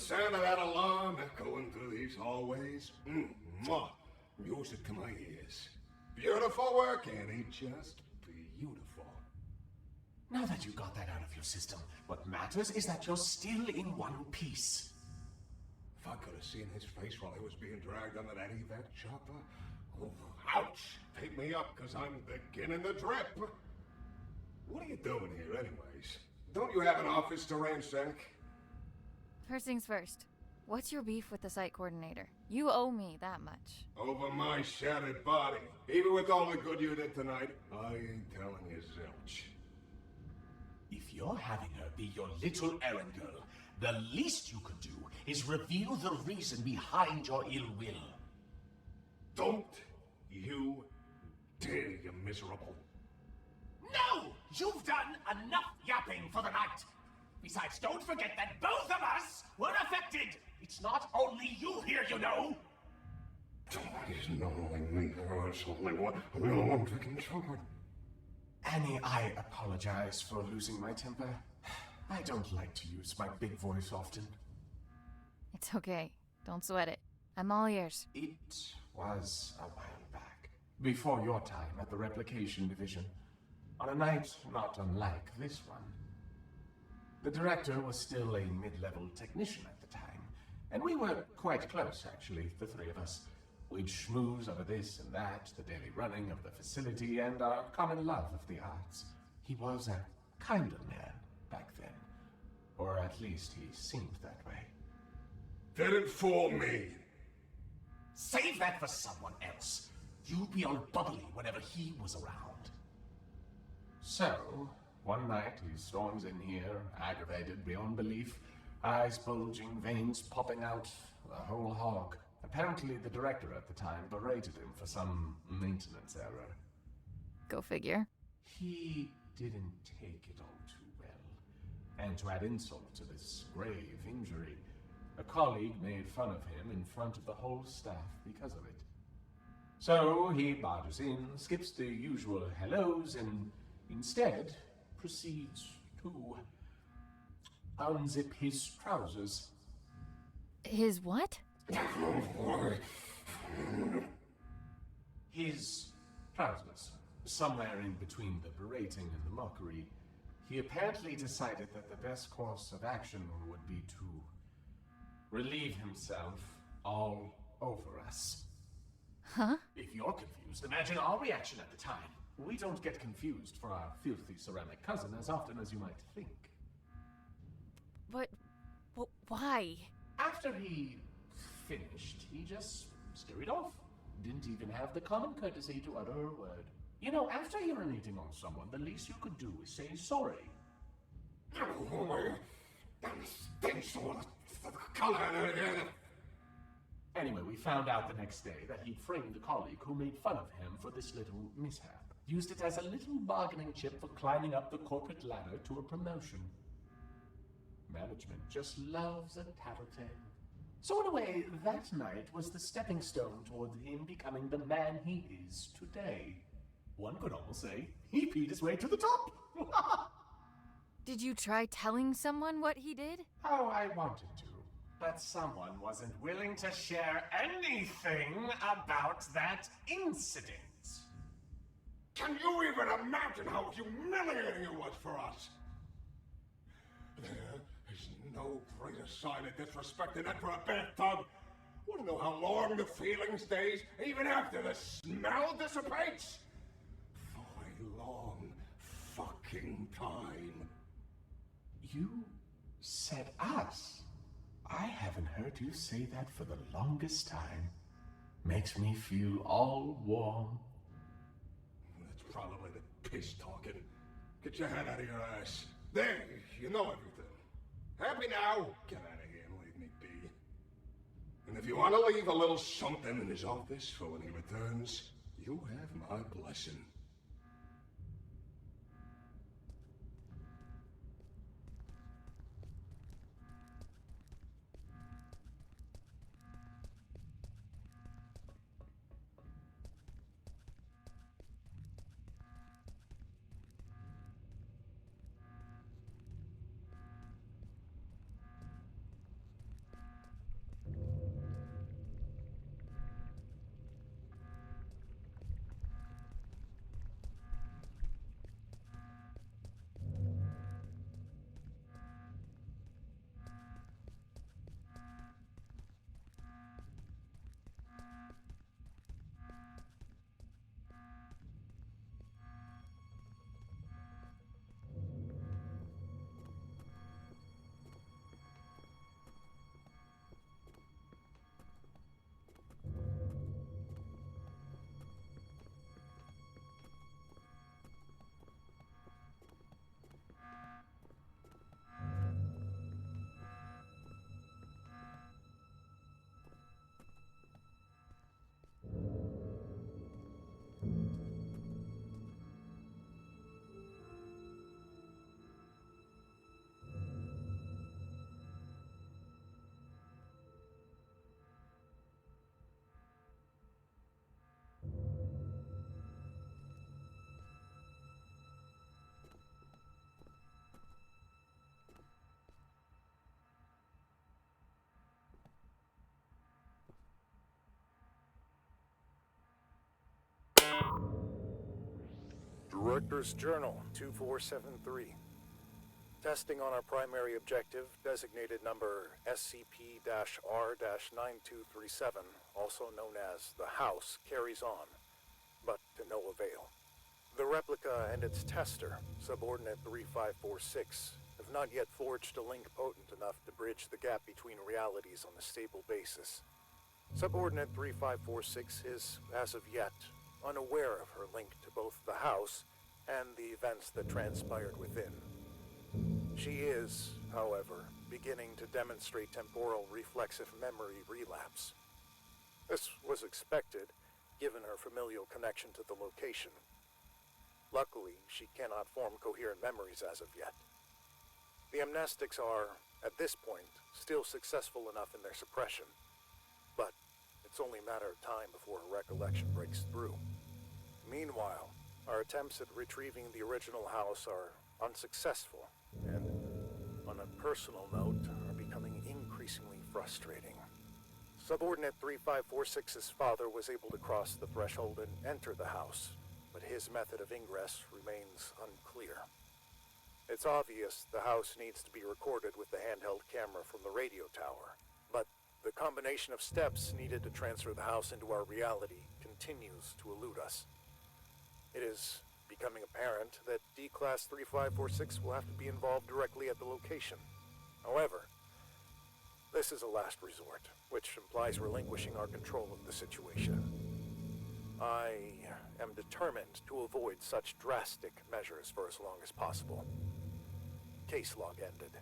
sound of that alarm echoing through these hallways. Mwah. Music to my ears. Beautiful work, Annie. Just beautiful. Now that you got that out of your system, what matters is that you're still in one piece. If I could have seen his face while he was being dragged under that evac chopper. Oh, ouch! Pick me up, because I'm beginning to drip. What are you doing here, anyways? Don't you have an office to ransack? First things first. What's your beef with the site coordinator? You owe me that much. Over my shattered body. Even with all the good you did tonight, I ain't telling you zilch. If you're having her be your little errand girl, the least you could do is reveal the reason behind your ill will. Don't you dare, you miserable. No! You've done enough yapping for the night! Besides, don't forget that both of us were affected! It's not only you here, you know! It's not only me, it's only one. I'm the only one taking charge. Annie, I apologize for losing my temper. I don't like to use my big voice often. It's okay. Don't sweat it. I'm all ears. It was a while back, before your time at the Replication Division, on a night not unlike this one. The director was still a mid-level technician at the time, and we were quite close, actually, the three of us. We'd schmooze over this and that, the daily running of the facility, and our common love of the arts. He was a kinder man back then, or at least he seemed that way. Didn't fool me. Save that for someone else. You'd be all bubbly whenever he was around. So, one night he storms in here, aggravated beyond belief, eyes bulging, veins popping out, the whole hog. Apparently the director at the time berated him for some maintenance error. Go figure. He didn't take it all too well. And to add insult to this grave injury, a colleague made fun of him in front of the whole staff because of it. So he barges in, skips the usual hellos, and instead proceeds to unzip his trousers. His what? His trousers. Somewhere in between the berating and the mockery, he apparently decided that the best course of action would be to relieve himself all over us. Huh? If you're confused, imagine our reaction at the time. We don't get confused for our filthy ceramic cousin as often as you might think. But why? After he finished, he just scurried off. Didn't even have the common courtesy to utter a word. You know, after urinating on someone, the least you could do is say sorry. Anyway, we found out the next day that he'd framed a colleague who made fun of him for this little mishap. Used it as a little bargaining chip for climbing up the corporate ladder to a promotion. Management just loves a tattletale. So in a way, that night was the stepping stone toward him becoming the man he is today. One could almost say he peed his way to the top. Did you try telling someone what he did? Oh, I wanted to, but someone wasn't willing to share anything about that incident. Can you even imagine how humiliating it was for us? There is no greater sign of disrespect than that for a bathtub. Want to know how long the feeling stays, even after the smell dissipates? For a long fucking time. You said us? I haven't heard you say that for the longest time. Makes me feel all warm. That's probably the piss talking. Get your head out of your ass. There, you know everything. Happy now? Get out of here and leave me be. And if you want to leave a little something in his office for when he returns, you have my blessing. Director's Journal 2473. Testing on our primary objective, designated number SCP-R-9237, also known as the House, carries on, but to no avail. The replica and its tester, Subordinate 3546, have not yet forged a link potent enough to bridge the gap between realities on a stable basis. Subordinate 3546 is, as of yet, unaware of her link to both the House and the events that transpired within. She is, however, beginning to demonstrate temporal reflexive memory relapse. This was expected, given her familial connection to the location. Luckily, she cannot form coherent memories as of yet. The amnestics are, at this point, still successful enough in their suppression, but it's only a matter of time before her recollection breaks through. Meanwhile, our attempts at retrieving the original house are unsuccessful, and, on a personal note, are becoming increasingly frustrating. Subordinate 3546's father was able to cross the threshold and enter the house, but his method of ingress remains unclear. It's obvious the house needs to be recorded with the handheld camera from the radio tower, but the combination of steps needed to transfer the house into our reality continues to elude us. It is becoming apparent that D-Class 3546 will have to be involved directly at the location. However, this is a last resort, which implies relinquishing our control of the situation. I am determined to avoid such drastic measures for as long as possible. Case log ended.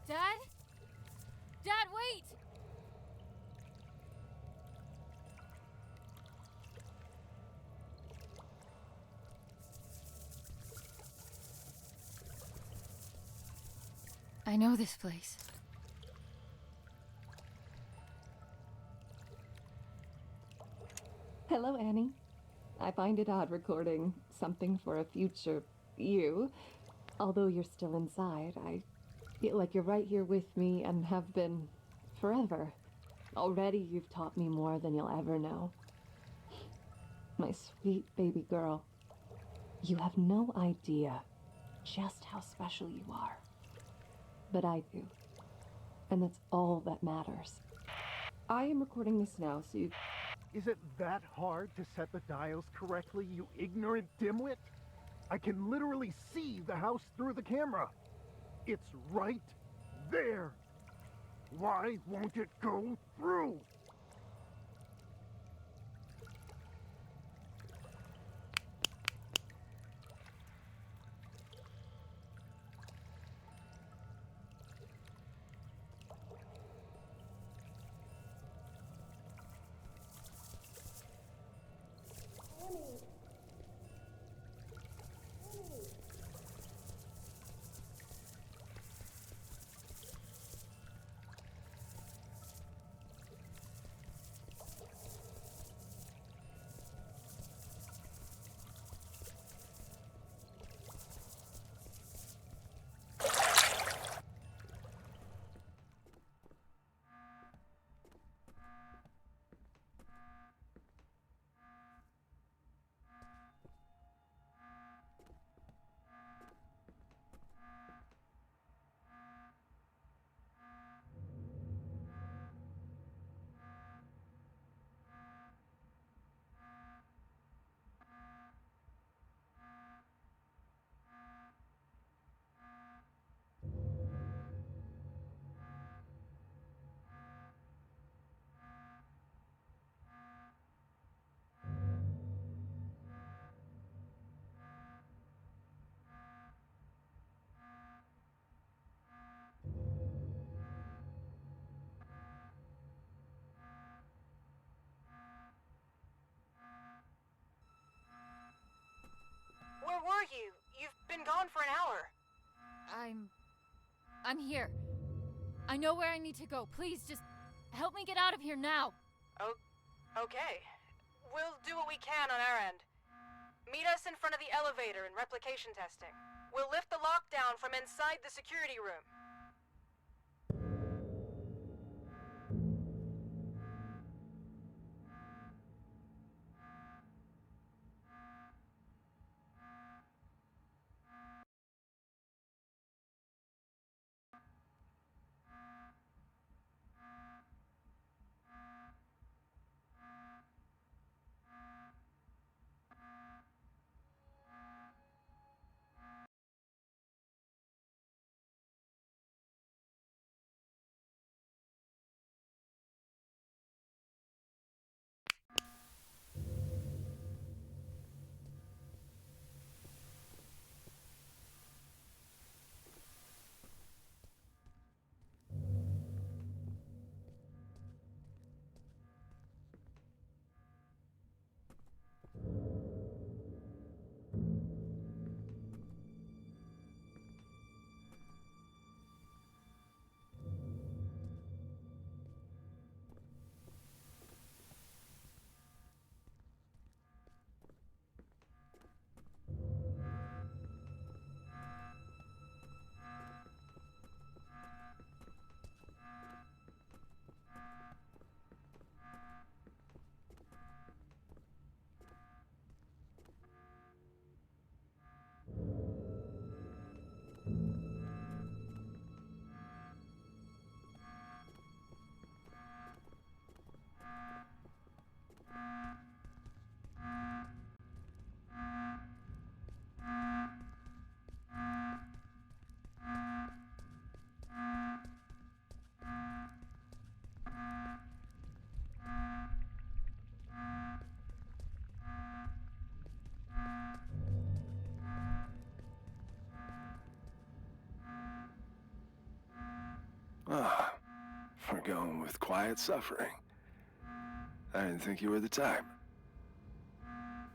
Dad? Dad, wait! I know this place. Hello, Annie. I find it odd recording something for a future you. Although you're still inside, I feel like you're right here with me and have been forever. Already you've taught me more than you'll ever know. My sweet baby girl. You have no idea just how special you are. But I do. And that's all that matters. I am recording this now, so you... Is it that hard to set the dials correctly, you ignorant dimwit? I can literally see the house through the camera. It's right there. Why won't it go through? I'm here. I know where I need to go. Please, just help me get out of here now. Oh, okay. We'll do what we can on our end. Meet us in front of the elevator in replication testing. We'll lift the lockdown from inside the security room. Ah, we're going with quiet suffering. I didn't think you were the type.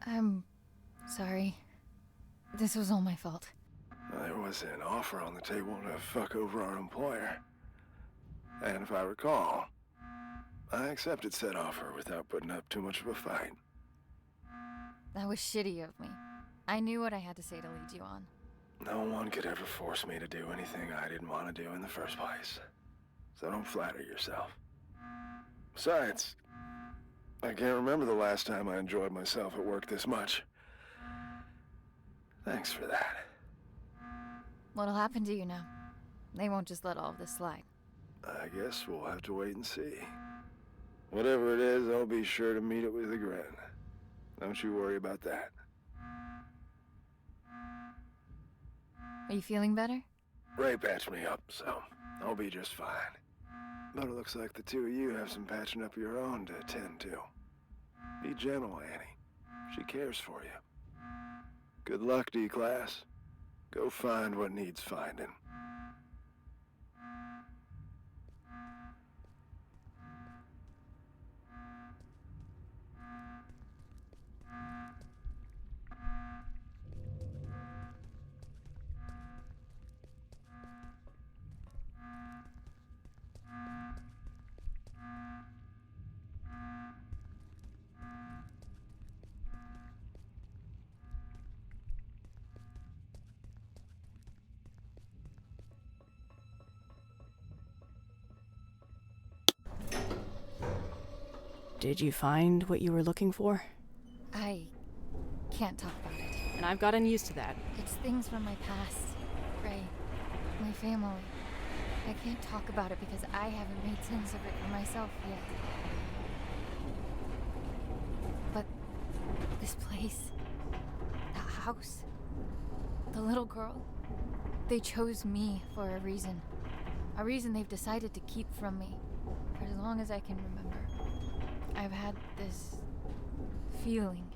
I'm sorry. This was all my fault. There was an offer on the table to fuck over our employer. And if I recall, I accepted said offer without putting up too much of a fight. That was shitty of me. I knew what I had to say to lead you on. No one could ever force me to do anything I didn't want to do in the first place. So don't flatter yourself. Besides, I can't remember the last time I enjoyed myself at work this much. Thanks for that. What'll happen to you now? They won't just let all of this slide. I guess we'll have to wait and see. Whatever it is, I'll be sure to meet it with a grin. Don't you worry about that. Are you feeling better? Ray patched me up, so I'll be just fine. But it looks like the two of you have some patching up your own to attend to. Be gentle, Annie. She cares for you. Good luck, D-Class. Go find what needs finding. Did you find what you were looking for? I can't talk about it. And I've gotten used to that. It's things from my past. Ray, my family. I can't talk about it because I haven't made sense of it for myself yet. But this place, that house, the little girl, they chose me for a reason. A reason they've decided to keep from me for as long as I can remember. I've had this feeling,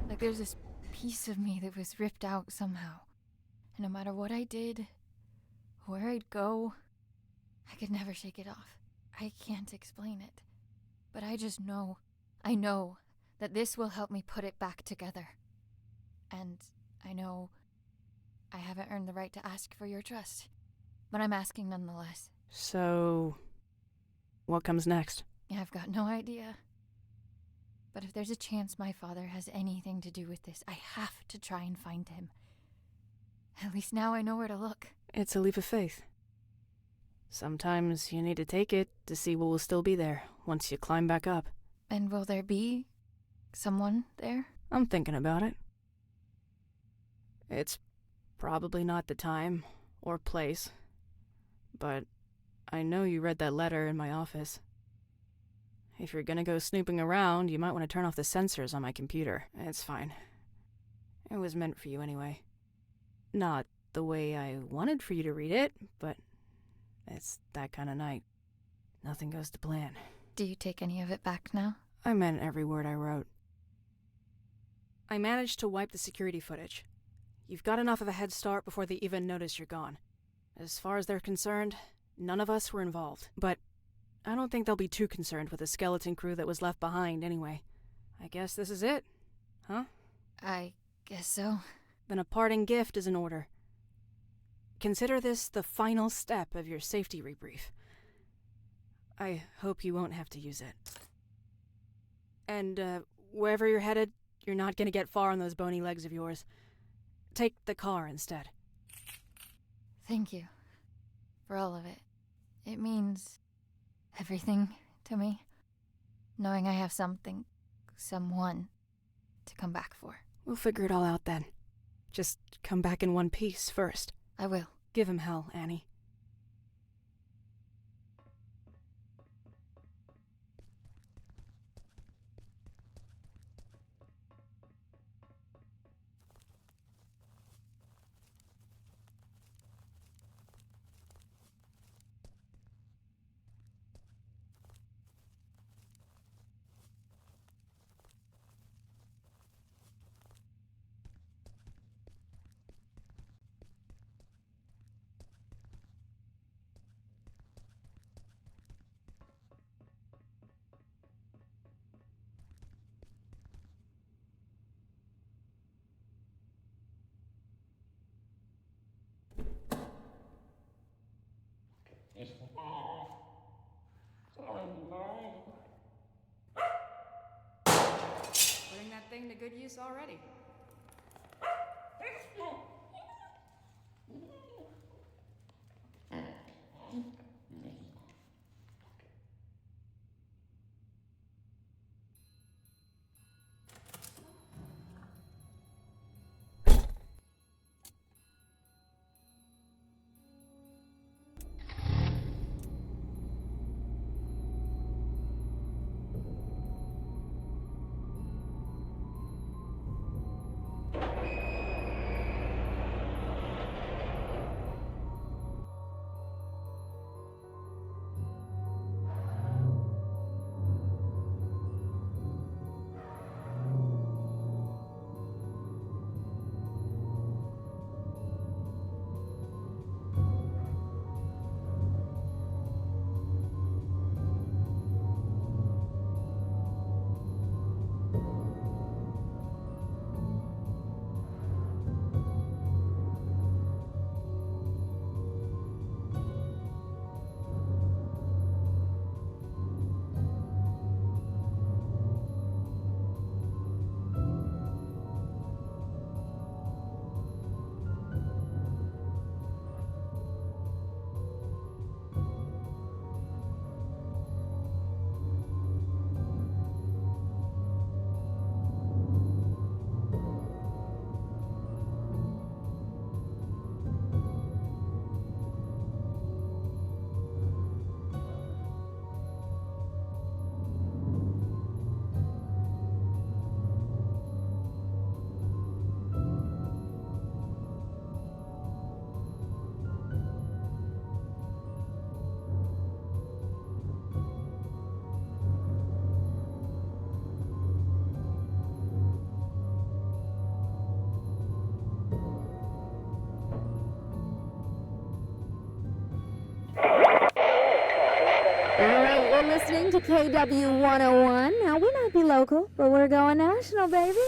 like there's this piece of me that was ripped out somehow. And no matter what I did, where I'd go, I could never shake it off. I can't explain it. But I just know, I know that this will help me put it back together. And I know I haven't earned the right to ask for your trust, but I'm asking nonetheless. So, what comes next? I've got no idea. But if there's a chance my father has anything to do with this, I have to try and find him. At least now I know where to look. It's a leap of faith. Sometimes you need to take it to see what will still be there once you climb back up. And will there be someone there? I'm thinking about it. It's probably not the time or place, but I know you read that letter in my office. If you're gonna go snooping around, you might want to turn off the sensors on my computer. It's fine. It was meant for you anyway. Not the way I wanted for you to read it, but it's that kind of night. Nothing goes to plan. Do you take any of it back now? I meant every word I wrote. I managed to wipe the security footage. You've got enough of a head start before they even notice you're gone. As far as they're concerned, none of us were involved. But I don't think they'll be too concerned with the skeleton crew that was left behind anyway. I guess this is it, huh? I guess so. Then a parting gift is in order. Consider this the final step of your safety rebrief. I hope you won't have to use it. And, wherever you're headed, you're not gonna get far on those bony legs of yours. Take the car instead. Thank you. For all of it. It means everything to me. Knowing I have someone to come back for. We'll figure it all out then. Just come back in one piece first. I will. Give him hell, Annie. Putting that thing to good use already. You're listening to KW 101. Now, we might be local, but we're going national, baby.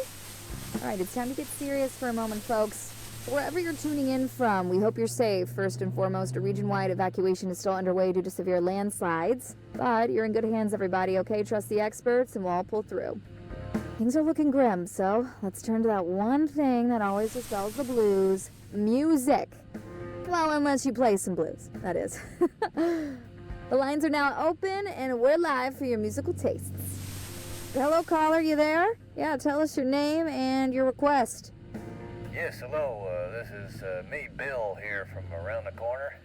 All right, it's time to get serious for a moment, folks. Wherever you're tuning in from, we hope you're safe. First and foremost, a region-wide evacuation is still underway due to severe landslides. But you're in good hands, everybody, okay? Trust the experts, and we'll all pull through. Things are looking grim, so let's turn to that one thing that always dispels the blues. Music. Well, unless you play some blues, that is. The lines are now open, and we're live for your musical tastes. Hello, caller, you there? Yeah, tell us your name and your request. Yes, hello. This is me, Bill, here from around the corner.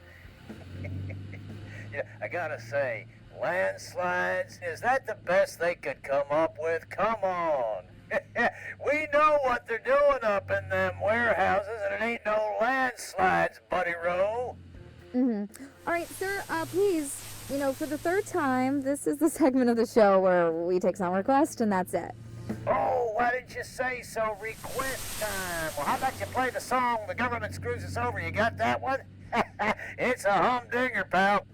Yeah, I gotta say, landslides, is that the best they could come up with? Come on. We know what they're doing up in them warehouses, and it ain't no landslides, Buddy Rowe. Mm-hmm. All right, sir, please, for the third time, this is the segment of the show where we take some requests, and that's it. Oh, why didn't you say so? Request time. Well, how about you play the song The Government Screws Us Over? You got that one? It's a humdinger, pal.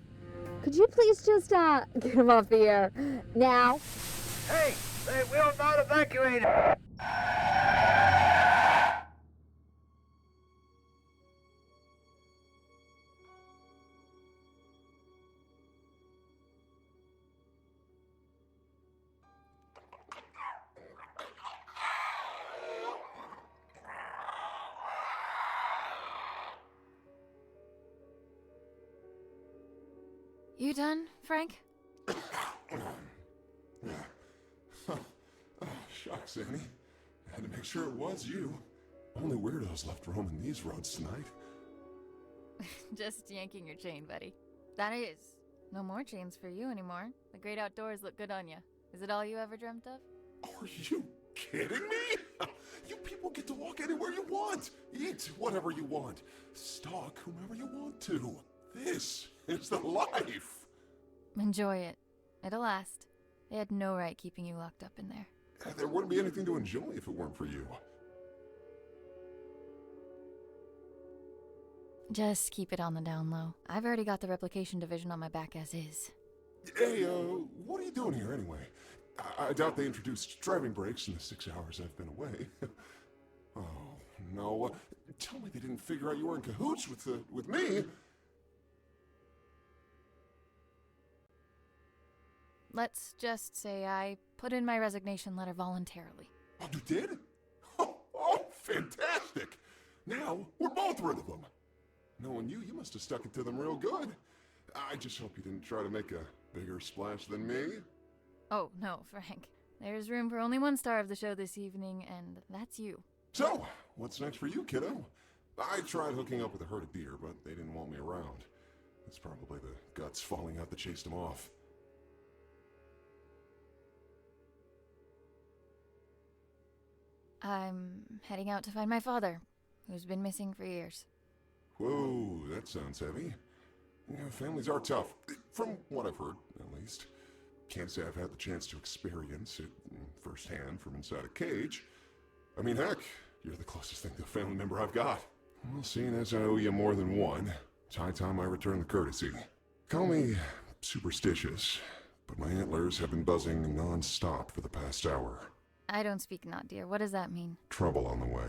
Could you please just, get him off the air now? Hey, they will not evacuate. You done, Frank? Shucks, Annie. Had to make sure it was you. Only weirdos left roaming these roads tonight. Just yanking your chain, buddy. That is. No more chains for you anymore. The great outdoors look good on you. Is it all you ever dreamt of? Are you kidding me? You people get to walk anywhere you want. Eat whatever you want. Stalk whomever you want to. This is the life. Enjoy it. It'll last. They had no right keeping you locked up in there. There wouldn't be anything to enjoy if it weren't for you. Just keep it on the down low. I've already got the replication division on my back as is. Hey, what are you doing here anyway? I doubt they introduced driving brakes in the 6 hours I've been away. Oh, no. Tell me they didn't figure out you were in cahoots with me. Let's just say I put in my resignation letter voluntarily. Oh, you did? Oh, fantastic! Now, we're both rid of them. Knowing you must have stuck it to them real good. I just hope you didn't try to make a bigger splash than me. Oh, no, Frank. There's room for only one star of the show this evening, and that's you. So, what's next for you, kiddo? I tried hooking up with a herd of deer, but they didn't want me around. It's probably the guts falling out that chased them off. I'm heading out to find my father, who's been missing for years. Whoa, that sounds heavy. Yeah, families are tough, from what I've heard, at least. Can't say I've had the chance to experience it firsthand from inside a cage. I mean, heck, you're the closest thing to a family member I've got. Well, seeing as I owe you more than one, it's high time I return the courtesy. Call me superstitious, but my antlers have been buzzing non-stop for the past hour. I don't speak not, dear. What does that mean? Trouble on the way.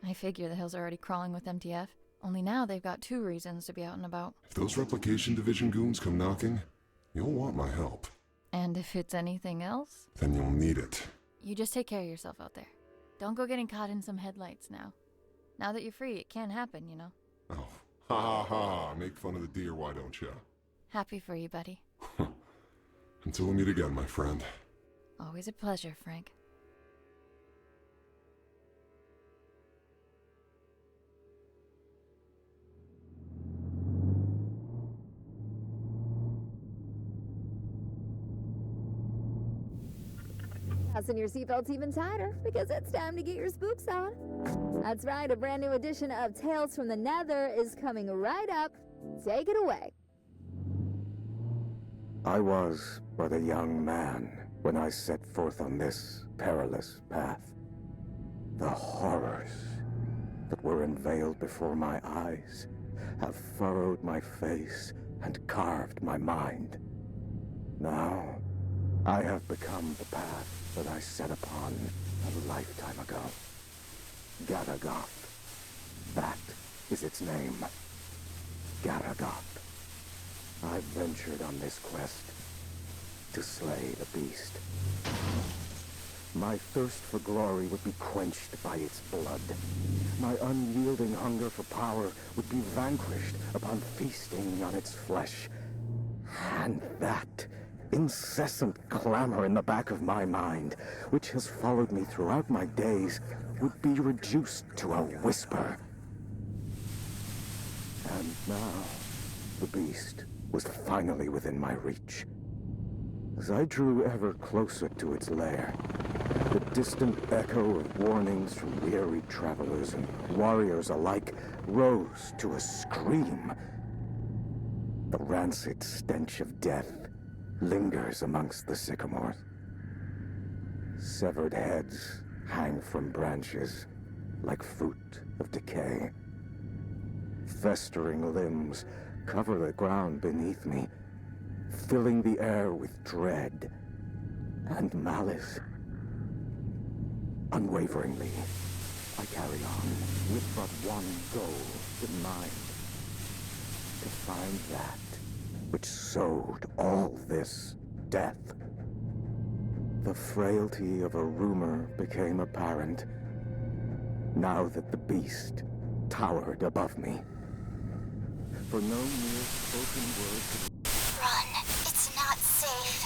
I figure the hills are already crawling with MTF. Only now they've got 2 reasons to be out and about. If those replication division goons come knocking, you'll want my help. And if it's anything else? Then you'll need it. You just take care of yourself out there. Don't go getting caught in some headlights now. Now that you're free, it can happen, you know. Oh, ha ha ha. Make fun of the deer, why don't you? Happy for you, buddy. Until we meet again, my friend. Always a pleasure, Frank. Fasten your seatbelts even tighter, because it's time to get your spooks on. That's right, a brand new edition of Tales from the Nether is coming right up. Take it away. I was but a young man when I set forth on this perilous path. The horrors that were unveiled before my eyes have furrowed my face and carved my mind. Now, I have become the path that I set upon a lifetime ago. Gadagoth, That is its name. Garagoth. I've ventured on this quest to slay the beast. My thirst for glory would be quenched by its blood. My unyielding hunger for power would be vanquished upon feasting on its flesh. And that incessant clamor in the back of my mind, which has followed me throughout my days, would be reduced to a whisper. And now, the beast was finally within my reach. As I drew ever closer to its lair, the distant echo of warnings from weary travelers and warriors alike rose to a scream. The rancid stench of death lingers amongst the sycamores. Severed heads hang from branches like fruit of decay. Festering limbs cover the ground beneath me, filling the air with dread and malice. Unwaveringly, I carry on with but one goal in mind: to find that which sowed all this death. The frailty of a rumor became apparent now that the beast towered above me. For no mere spoken word could... Run. It's not safe.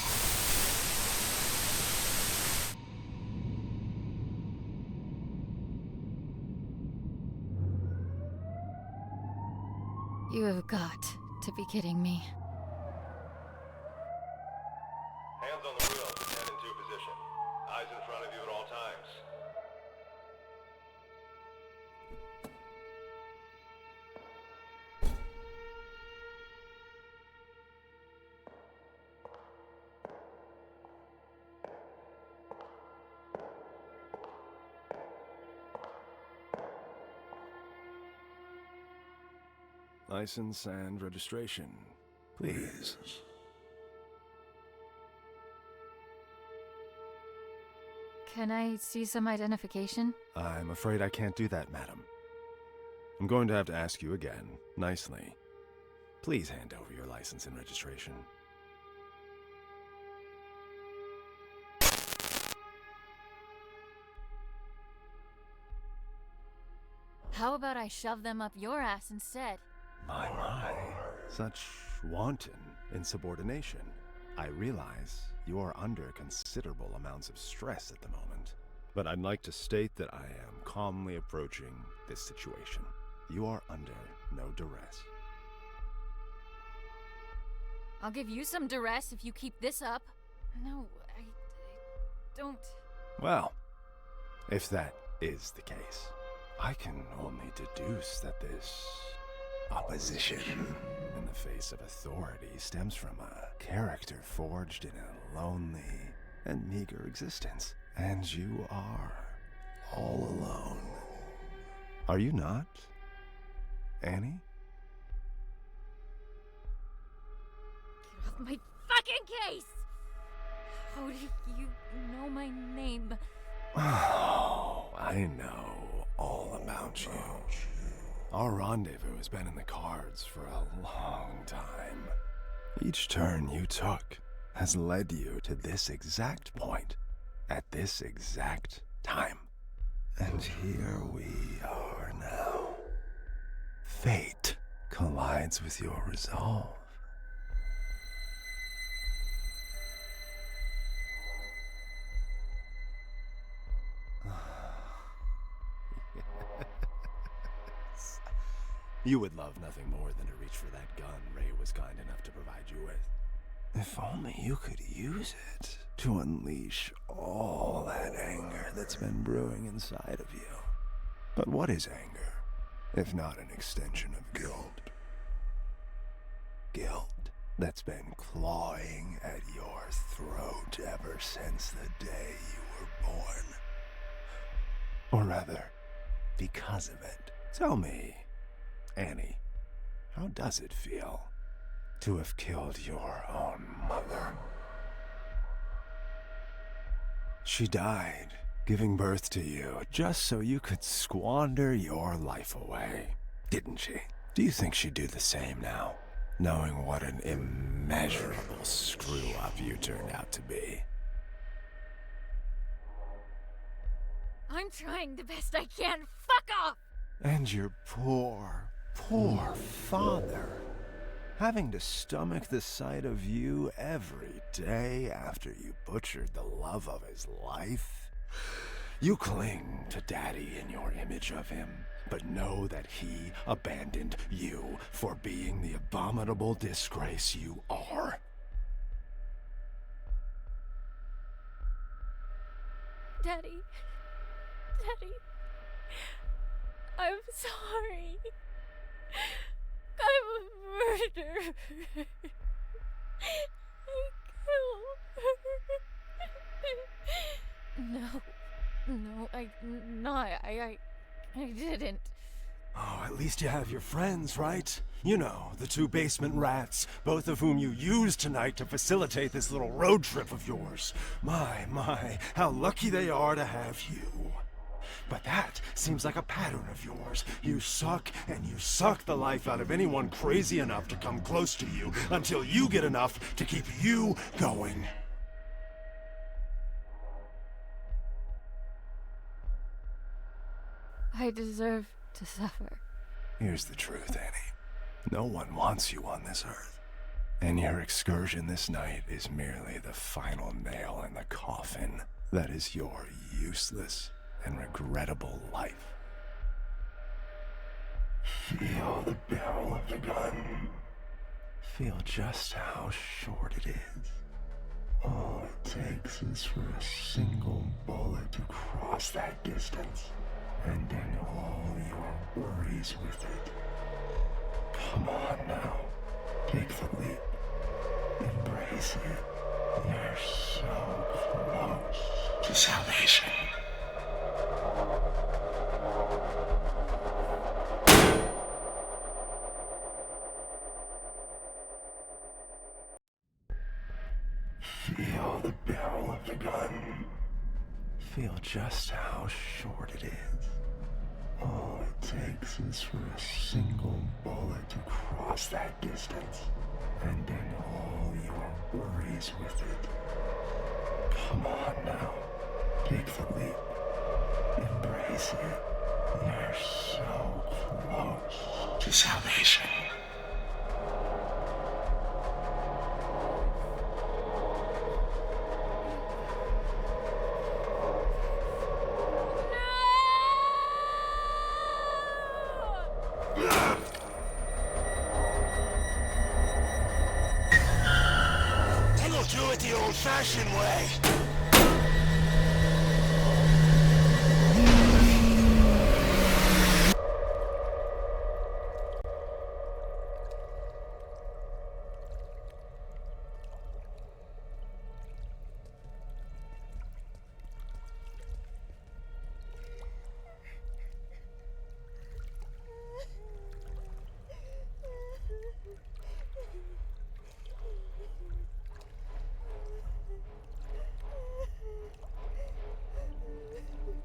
You have got to be kidding me. Hands on the wheel, 10 and 2 position. Eyes in front of you at all times. License and registration, please. Can I see some identification? I'm afraid I can't do that, madam. I'm going to have to ask you again, nicely. Please hand over your license and registration. How about I shove them up your ass instead? My. Such wanton insubordination. I realize you are under considerable amounts of stress at the moment, but I'd like to state that I am calmly approaching this situation. You are under no duress. I'll give you some duress if you keep this up. No, I don't... Well, if that is the case, I can only deduce that this opposition in the face of authority stems from a character forged in a lonely and meager existence. And you are all alone. Are you not, Annie? Get off my fucking case! How do you know my name? Oh, I know all about you. Our rendezvous has been in the cards for a long time. Each turn you took has led you to this exact point, at this exact time. And here we are now. Fate collides with your resolve. You would love nothing more than to reach for that gun Ray was kind enough to provide you with. If only you could use it to unleash all that anger that's been brewing inside of you. But what is anger, if not an extension of guilt? Guilt that's been clawing at your throat ever since the day you were born. Or rather, because of it. Tell me, Annie, how does it feel to have killed your own mother? She died Giving birth to you just so you could squander your life away, didn't she? Do you think she'd do the same now, knowing what an immeasurable screw-up you turned out to be? I'm trying the best I can. Fuck off! And your poor father, having to stomach the sight of you every day after you butchered the love of his life. You cling to Daddy in your image of him, but know that he abandoned you for being the abominable disgrace you are. Daddy. I'm sorry. I'm a murderer. I didn't. Oh, at least you have your friends, right? You know, the two basement rats, both of whom you used tonight to facilitate this little road trip of yours. My, how lucky they are to have you. But that seems like a pattern of yours. You suck, and you suck the life out of anyone crazy enough to come close to you until you get enough to keep you going. I deserve to suffer. Here's the truth, Annie. No one wants you on this earth. And your excursion this night is merely the final nail in the coffin that is your useless and regrettable life. Feel the barrel of the gun. Feel just how short it is. All it takes is for a single bullet to cross that distance, and end all your worries with it. Come on now. Take the leap. Embrace it. You're so close to salvation. Feel the barrel of the gun. Feel just how short it is. All it takes is for a single bullet to cross that distance, and end all your worries with it. Come on now. Take the leap. Embrace it. You're so close to salvation. Do it the old-fashioned way.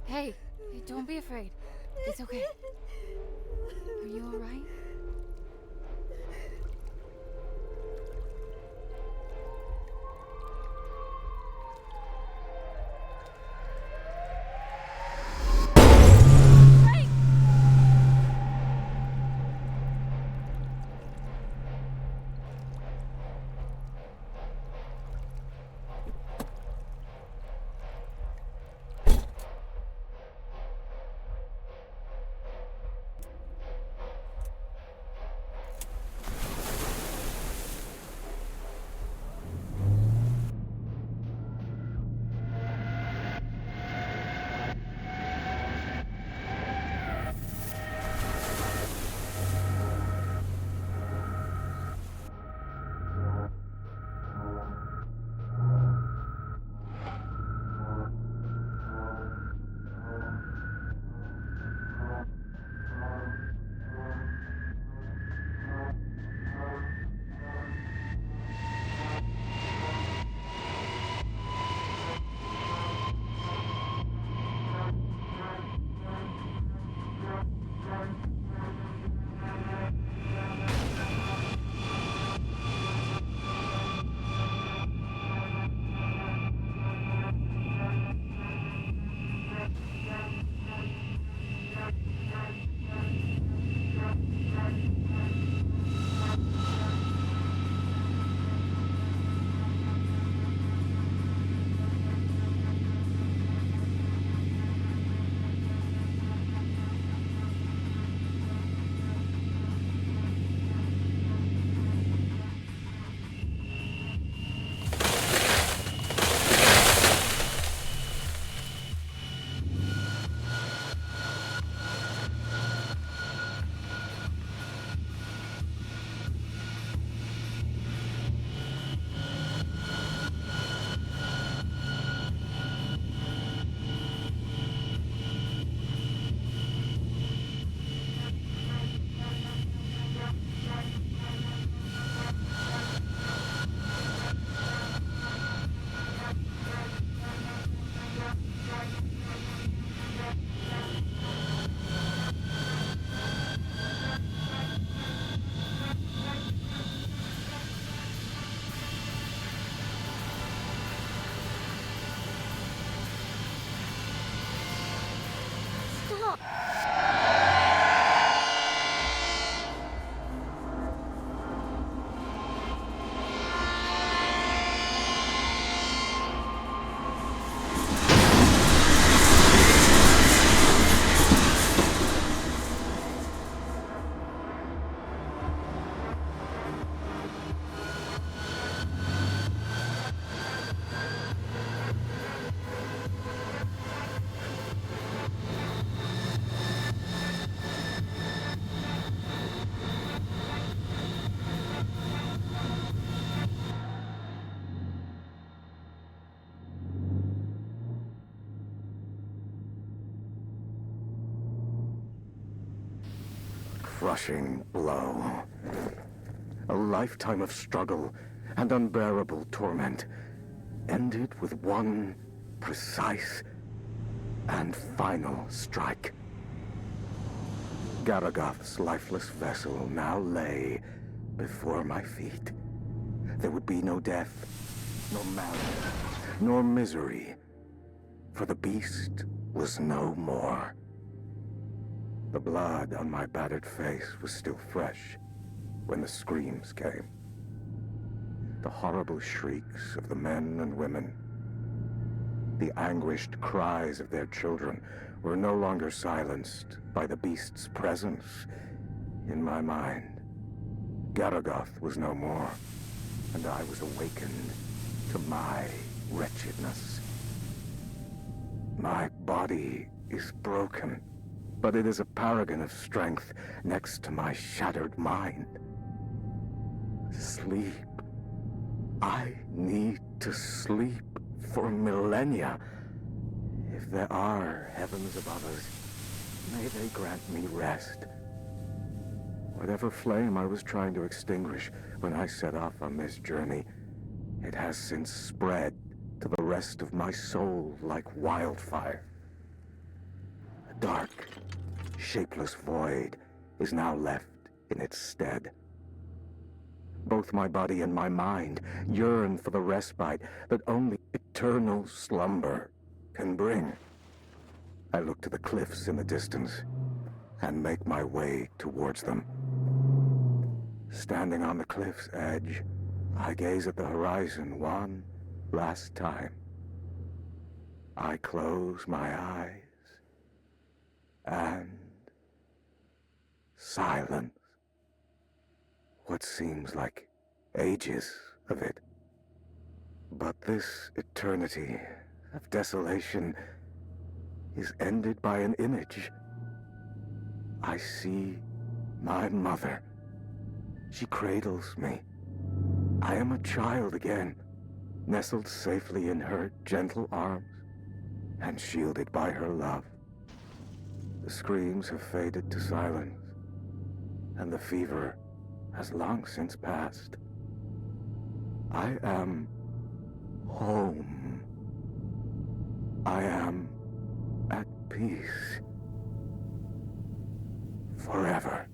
Hey, don't be afraid. It's okay. Are you alright? Crushing blow. A lifetime of struggle and unbearable torment ended with one precise and final strike. Garagoth's lifeless vessel now lay before my feet. There would be no death, no malady, nor misery, for the beast was no more. The blood on my battered face was still fresh when the screams came. The horrible shrieks of the men and women, the anguished cries of their children were no longer silenced by the beast's presence in my mind. Garagoth was no more, and I was awakened to my wretchedness. My body is broken, but it is a paragon of strength next to my shattered mind. Sleep. I need to sleep for millennia. If there are heavens above us, may they grant me rest. Whatever flame I was trying to extinguish when I set off on this journey, it has since spread to the rest of my soul like wildfire. A dark, shapeless void is now left in its stead. Both my body and my mind yearn for the respite that only eternal slumber can bring. I look to the cliffs in the distance and make my way towards them. Standing on the cliff's edge, I gaze at the horizon one last time. I close my eyes and silence. What seems like ages of it. But this eternity of desolation is ended by an image. I see my mother. She cradles me. I am a child again, nestled safely in her gentle arms and shielded by her love. The screams have faded to silence, and the fever has long since passed. I am home. I am at peace. Forever.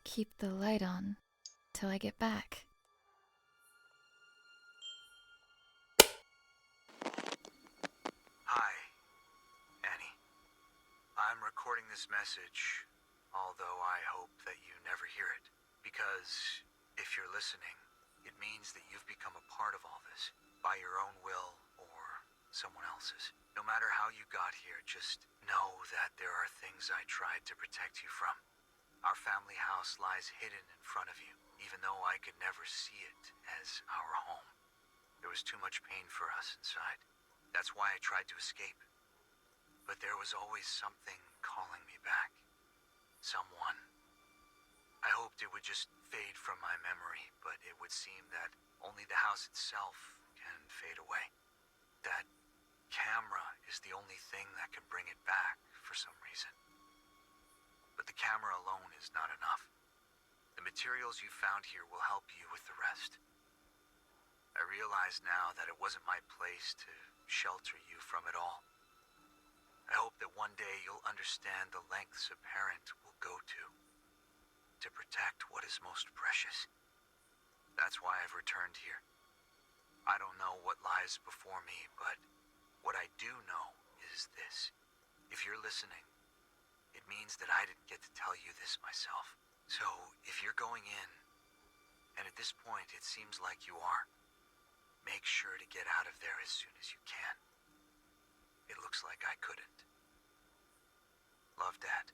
Keep the light on till I get back. Hi, Annie. I'm recording this message, although I hope that you never hear it. Because if you're listening, it means that you've become a part of all this, by your own will or someone else's. No matter how you got here, just know that there are things I tried to protect you from. Our family house lies hidden in front of you, even though I could never see it as our home. There was too much pain for us inside. That's why I tried to escape. But there was always something calling me back. Someone. I hoped it would just fade from my memory, but it would seem that only the house itself can fade away. That camera is the only thing that can bring it back for some reason. But the camera alone is not enough. The materials you found here will help you with the rest. I realize now that it wasn't my place to shelter you from it all. I hope that one day you'll understand the lengths a parent will go to protect what is most precious. That's why I've returned here. I don't know what lies before me, but what I do know is this. If you're listening, it means that I didn't get to tell you this myself. So, if you're going in, and at this point it seems like you are, make sure to get out of there as soon as you can. It looks like I couldn't. Love, Dad.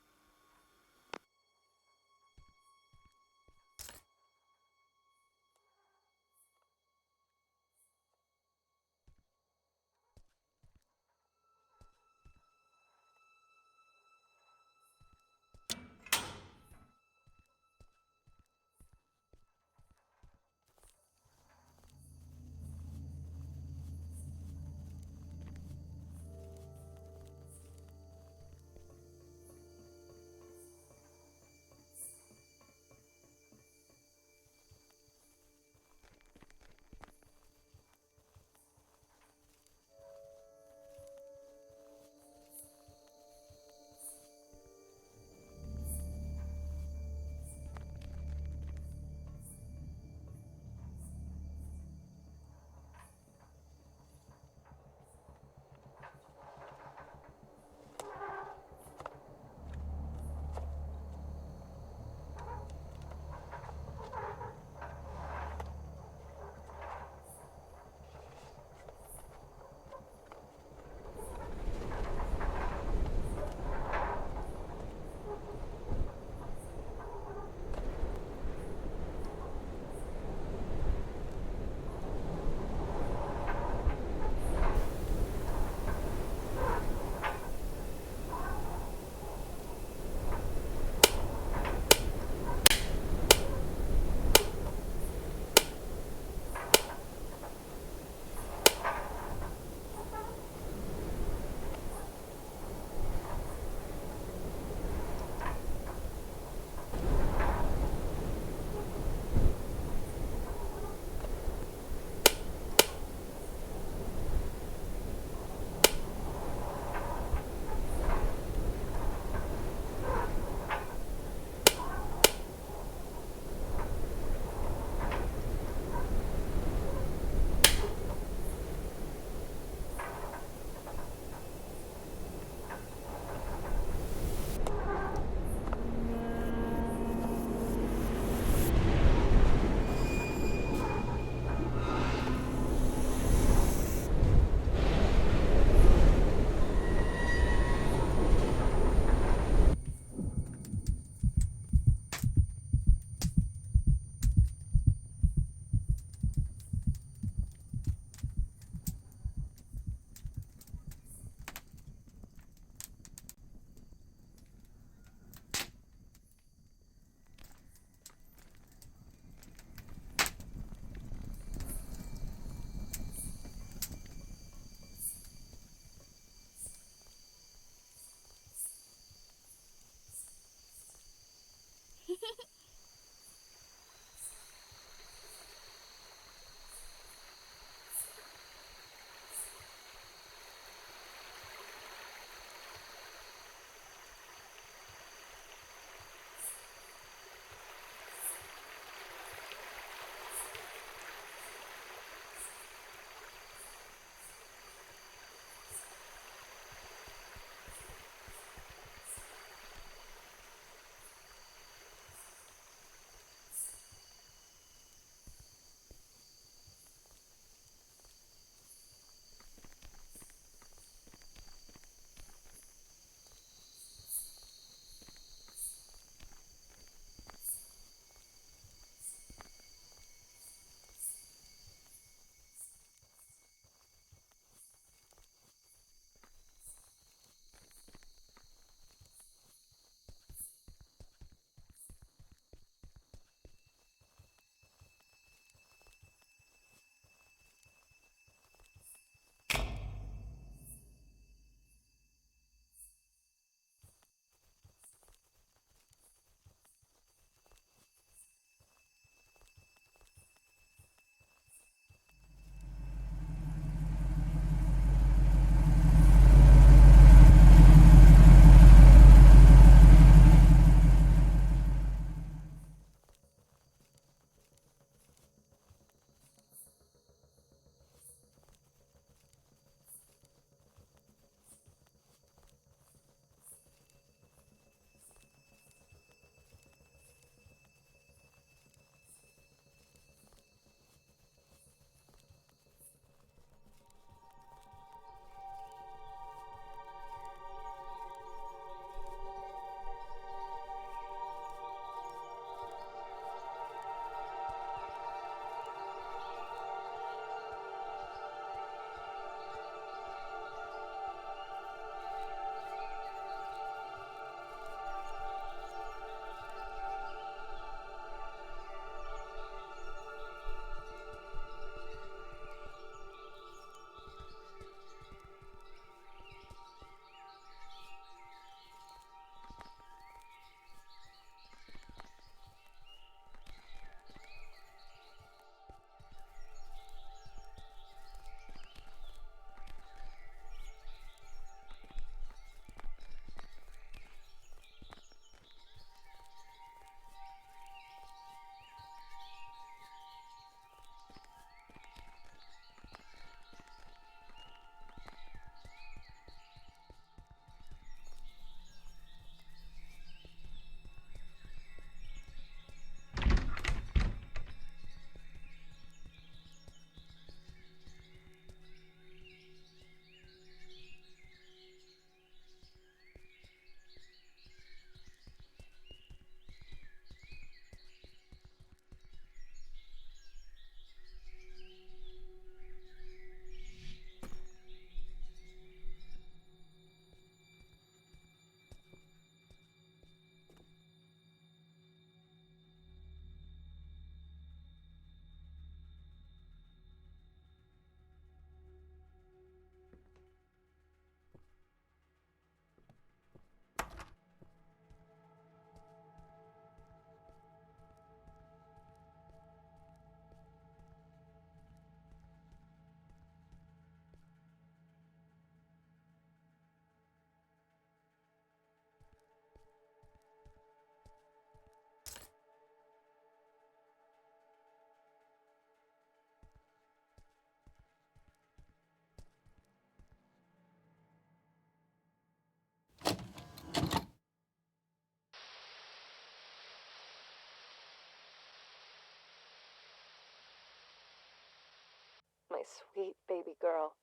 sweet baby girl.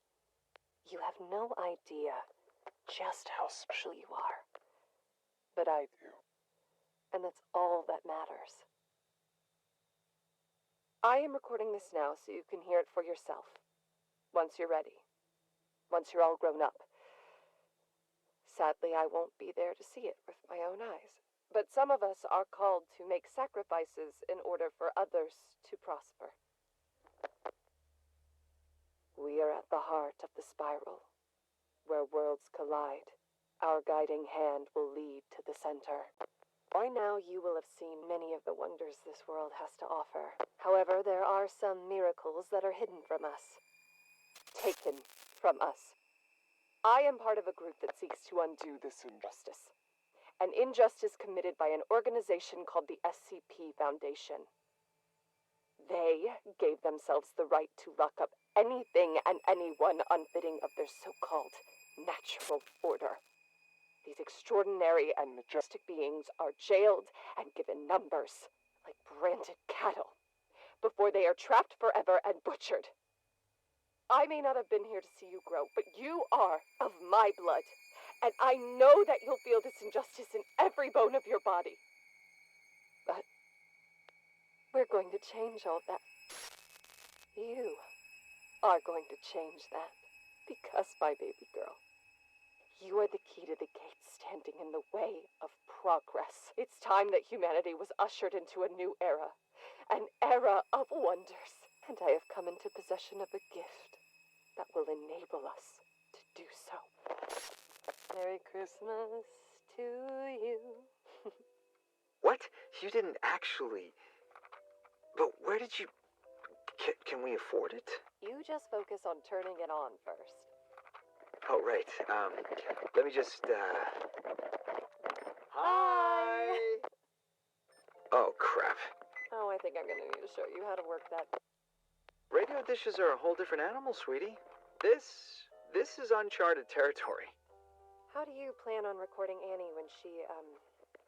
You have no idea just how special you are. But I do. And that's all that matters. I am recording this now so you can hear it for yourself. Once you're ready. Once you're all grown up. Sadly, I won't be there to see it with my own eyes. But some of us are called to make sacrifices in order for others to prosper. We are at the heart of the spiral, where worlds collide. Our guiding hand will lead to the center. By now, you will have seen many of the wonders this world has to offer. However, there are some miracles that are hidden from us. Taken from us. I am part of a group that seeks to undo this injustice. An injustice committed by an organization called the SCP Foundation. They gave themselves the right to lock up anything and anyone unfitting of their so-called natural order. These extraordinary and majestic beings are jailed and given numbers, like branded cattle, before they are trapped forever and butchered. I may not have been here to see you grow, but you are of my blood, and I know that you'll feel this injustice in every bone of your body. But we're going to change all that. You are going to change that, because, my baby girl, you are the key to the gates standing in the way of progress. It's time that humanity was ushered into a new era. An era of wonders. And I have come into possession of a gift that will enable us to do so. Merry Christmas to you. What? You didn't actually... But where did you... Can we afford it? You just focus on turning it on first. Oh, right. Let me just, Hi! Oh, crap. Oh, I think I'm gonna need to show you how to work that. Radio dishes are a whole different animal, sweetie. This is uncharted territory. How do you plan on recording Annie when she,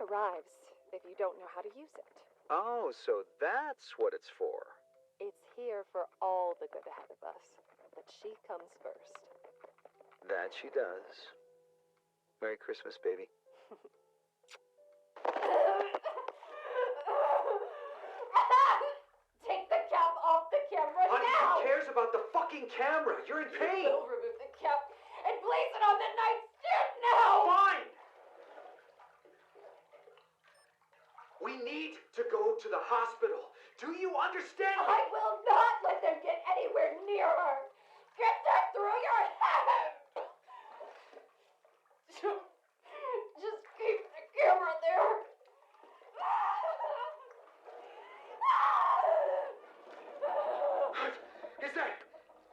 arrives, if you don't know how to use it? Oh, so that's what it's for. It's here for all the good ahead of us, but she comes first. That she does. Merry Christmas, baby. Take the cap off the camera Honey, now! who cares about the fucking camera? You're in pain! We'll remove the cap and place it on the nightstand now! Fine! We need to go to the hospital. Do you understand me? I will not let them get anywhere near her! Get that through your head! Just keep the camera there.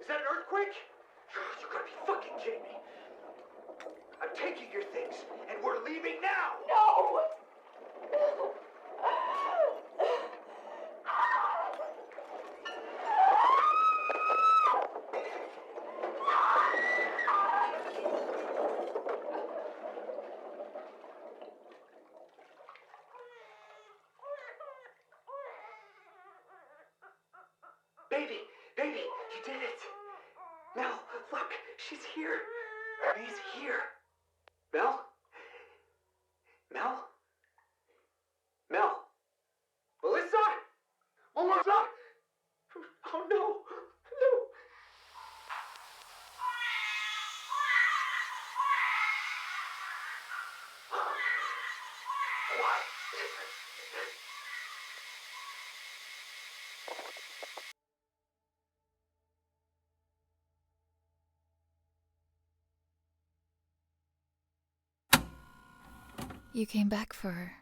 Is that an earthquake? You gotta be fucking kidding me. I'm taking your things, and we're leaving now! No! Baby, you did it. Mel, look, she's here. She's here. Mel? Melissa? Melissa! Oh no! No! What? You came back for her.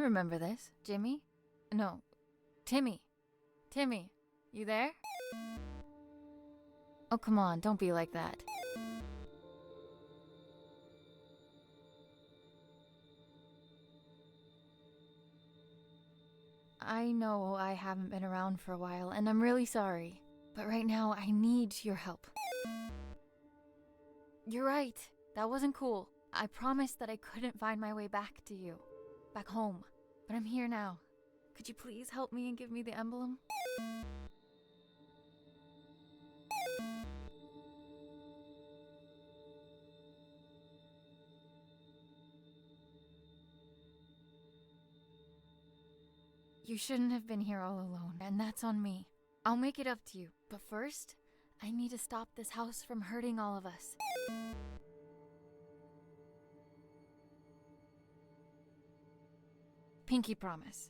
remember this. Jimmy? No, Timmy. Timmy, you there? Oh, come on, don't be like that. I know I haven't been around for a while, and I'm really sorry. But right now, I need your help. You're right. That wasn't cool. I promised that I couldn't find my way back to you. Back home. But I'm here now. Could you please help me and give me the emblem? You shouldn't have been here all alone, and that's on me. I'll make it up to you. But first, I need to stop this house from hurting all of us. Pinky promise.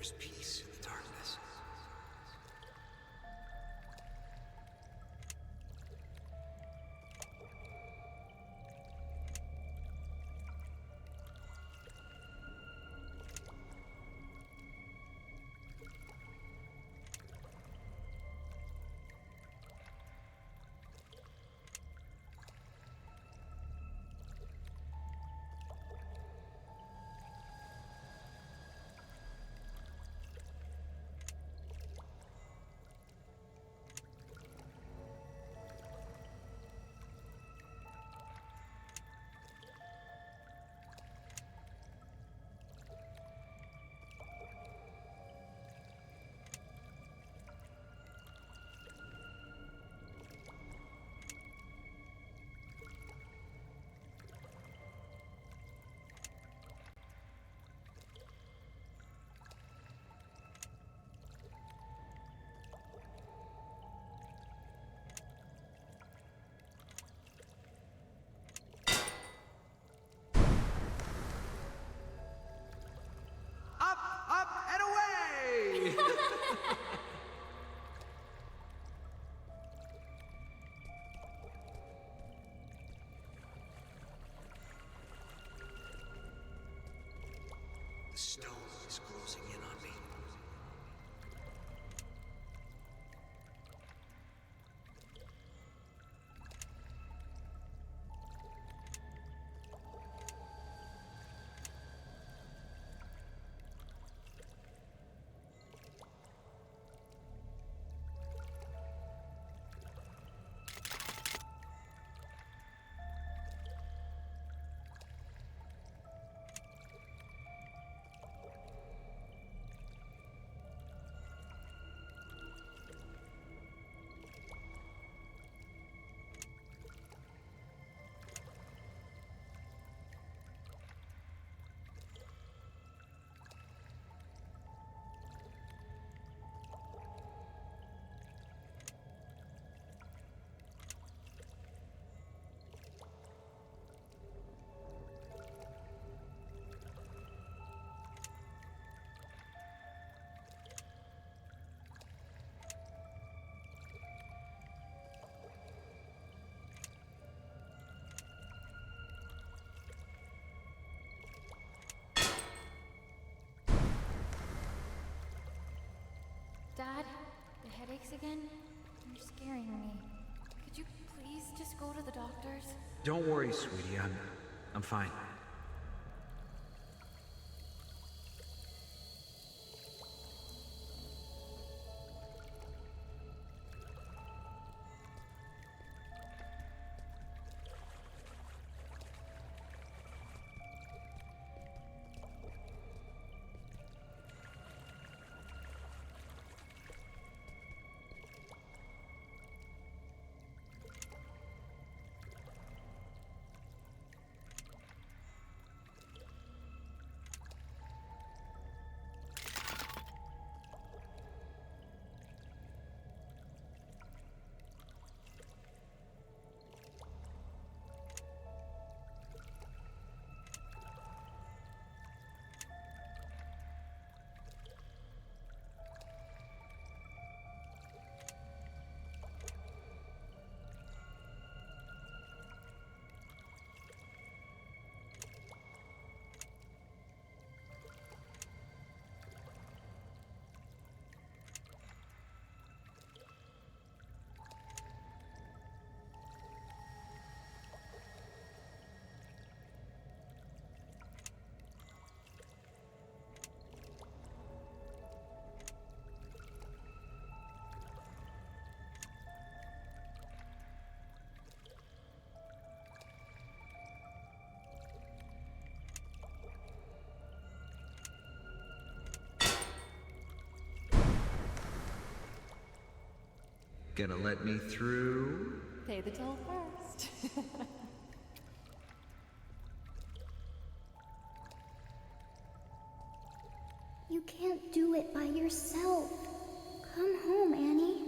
there's peace in the darkness. Up and away! The stone is closing in on me. Dad, the headaches again? You're scaring me. Could you please just go to the doctor's? Don't worry, sweetie. I'm fine. Gonna let me through? Pay the toll first. You can't do it by yourself. Come home, Annie.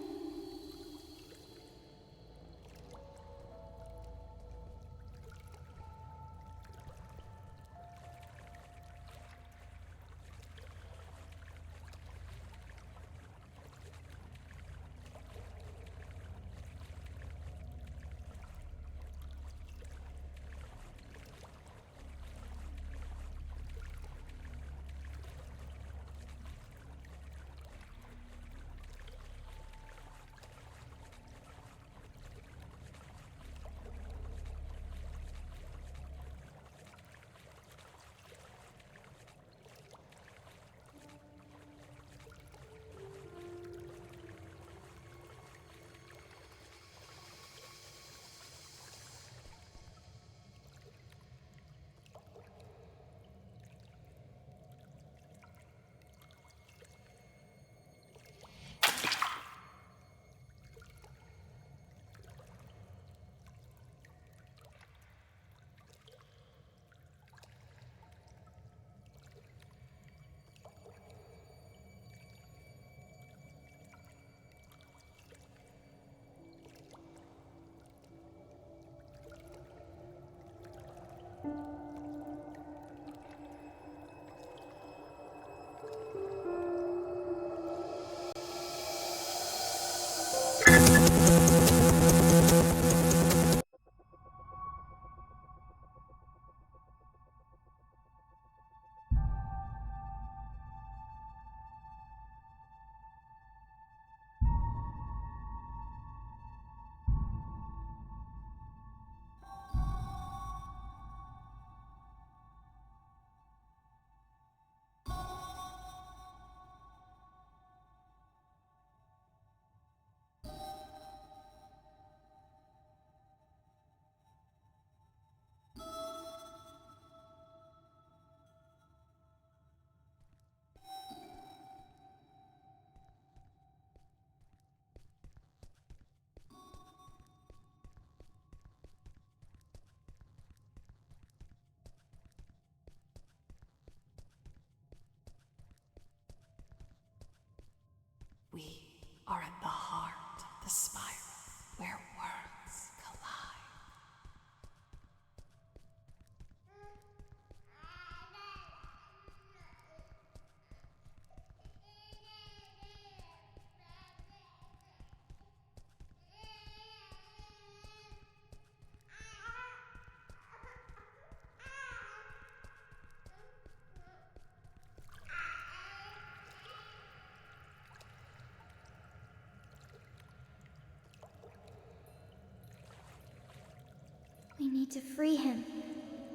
need to free him.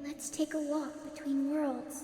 Let's take a walk between worlds.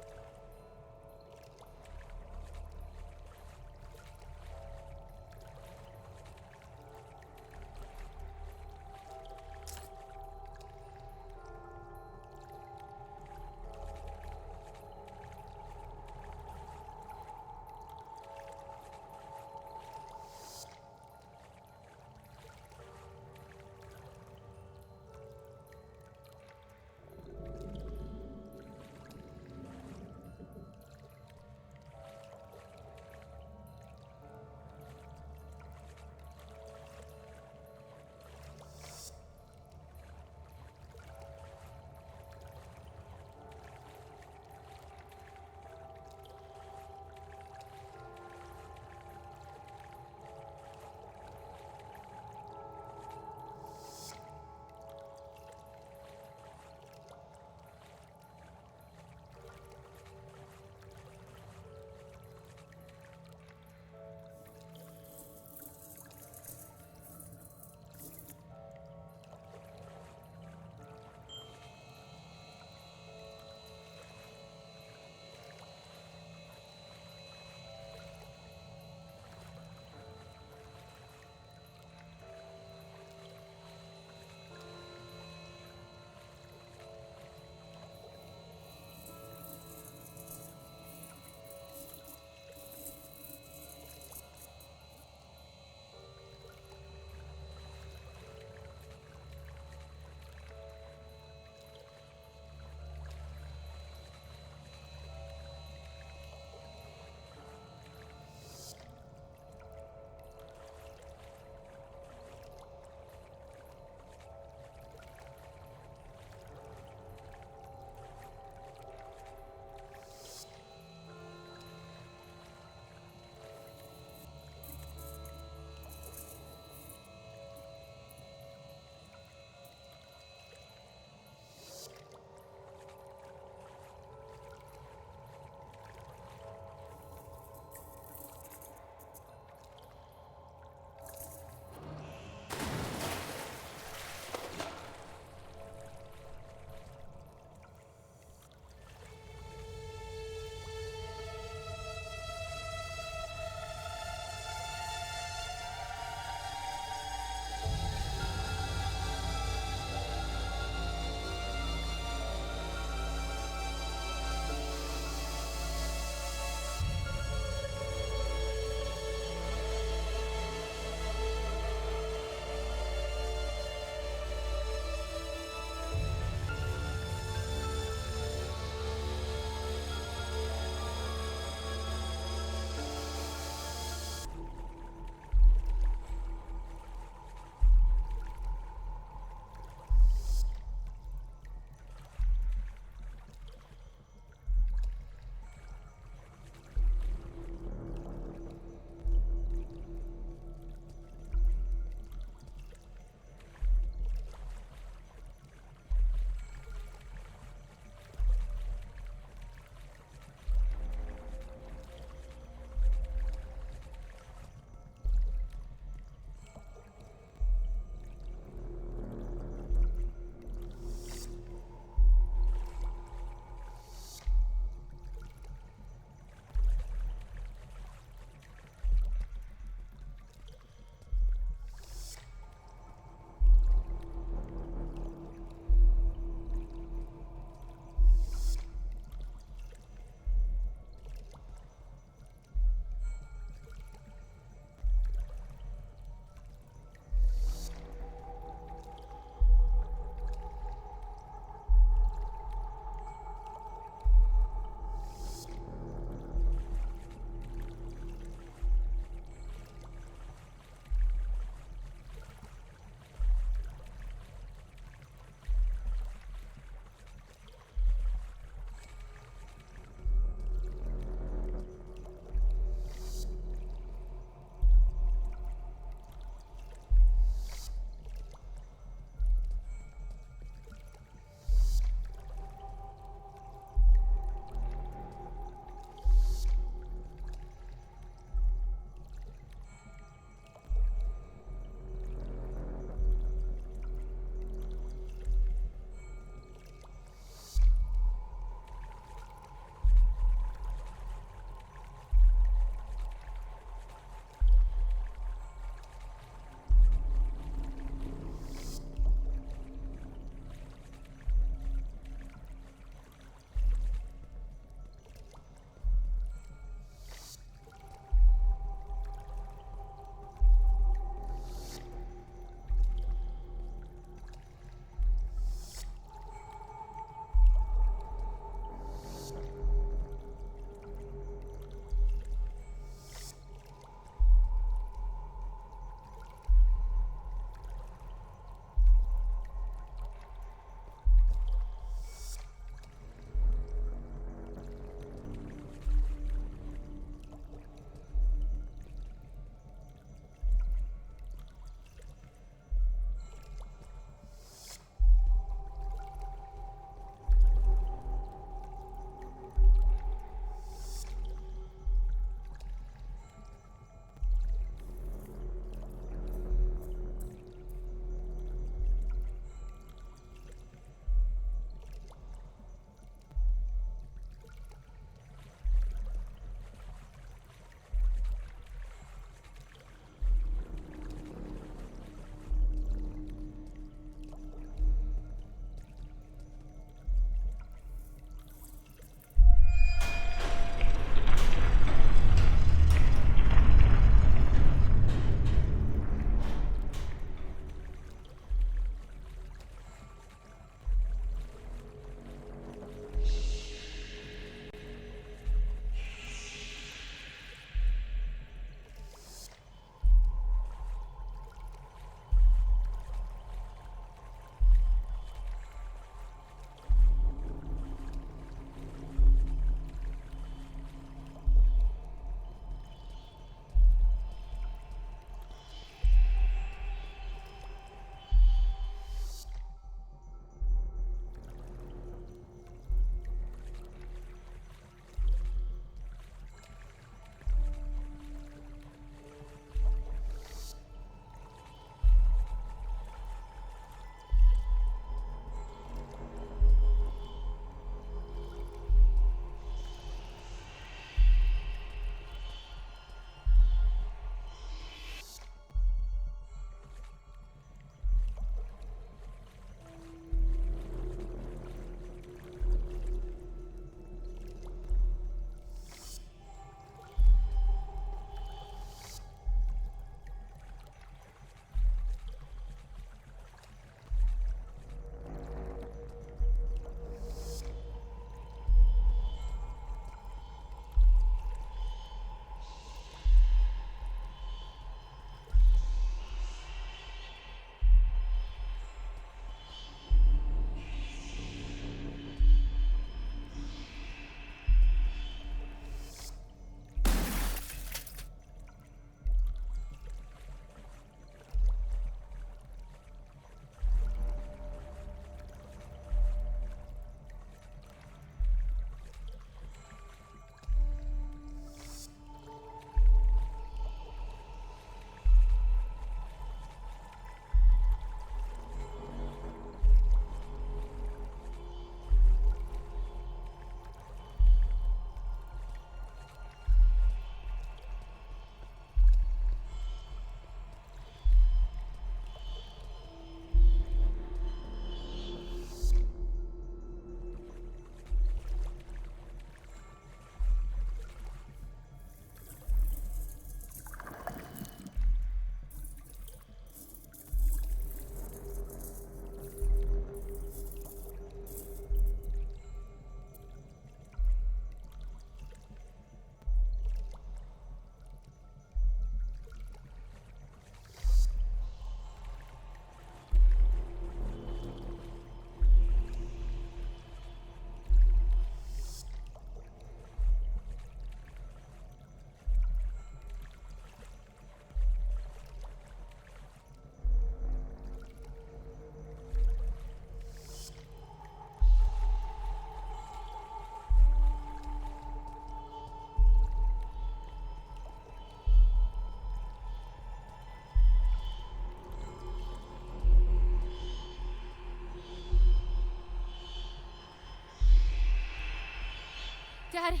Dad.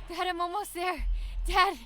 Dad, I'm almost there. Dad.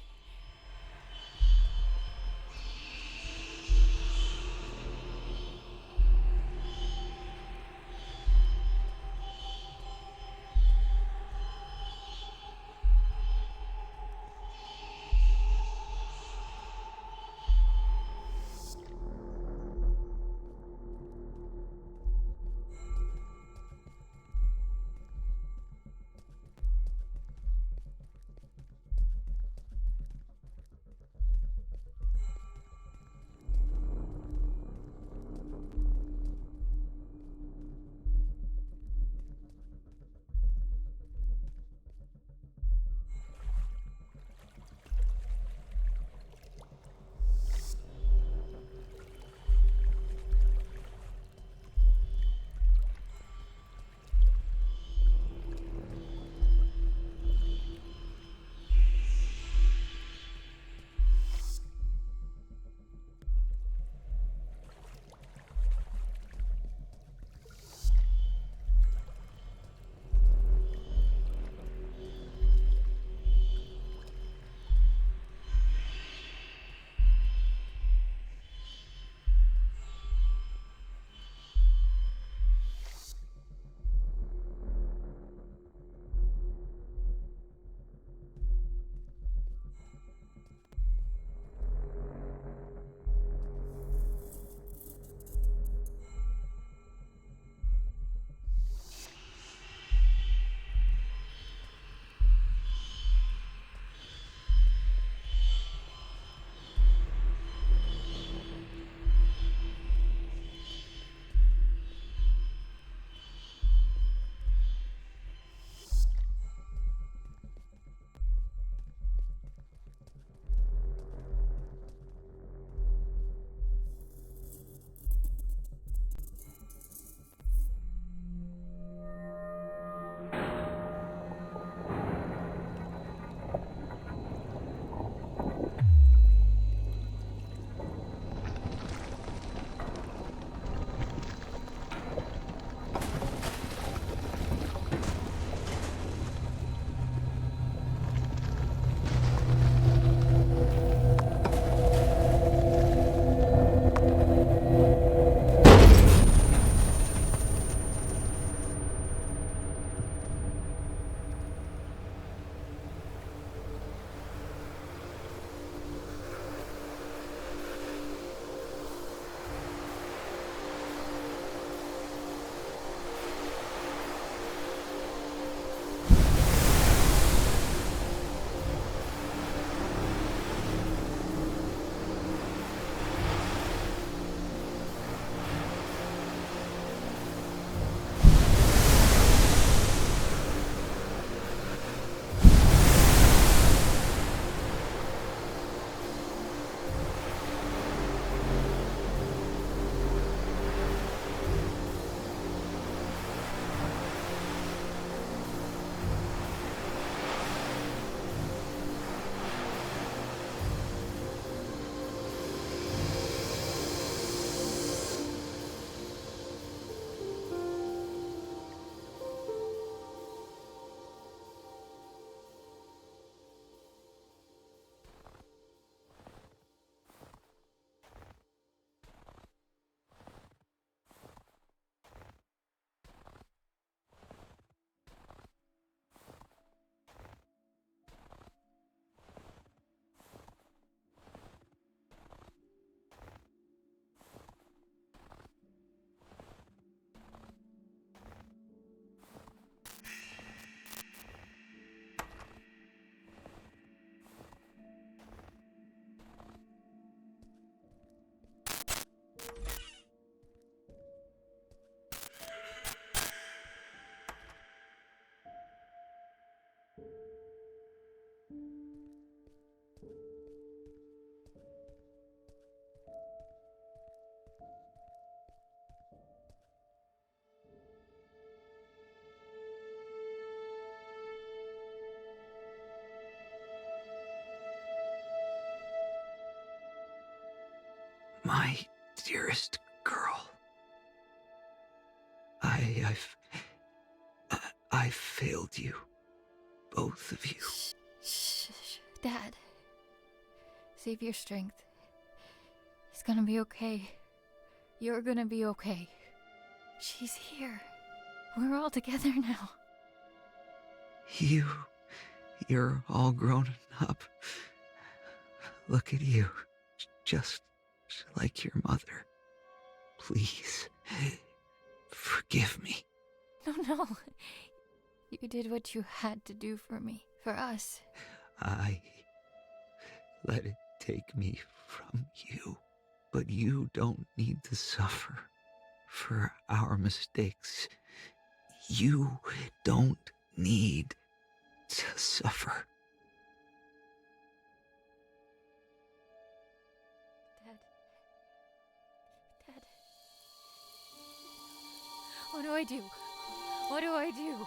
My dearest girl. I've failed you. both of you. Shh. Dad. Save your strength. He's gonna be okay. You're gonna be okay. She's here. We're all together now. You're all grown up. Look at you. Just like your mother. Please, forgive me. No. You did what you had to do for me. For us. I let it take me from you. But you don't need to suffer for our mistakes. You don't need to suffer. Dad. What do I do? What do I do?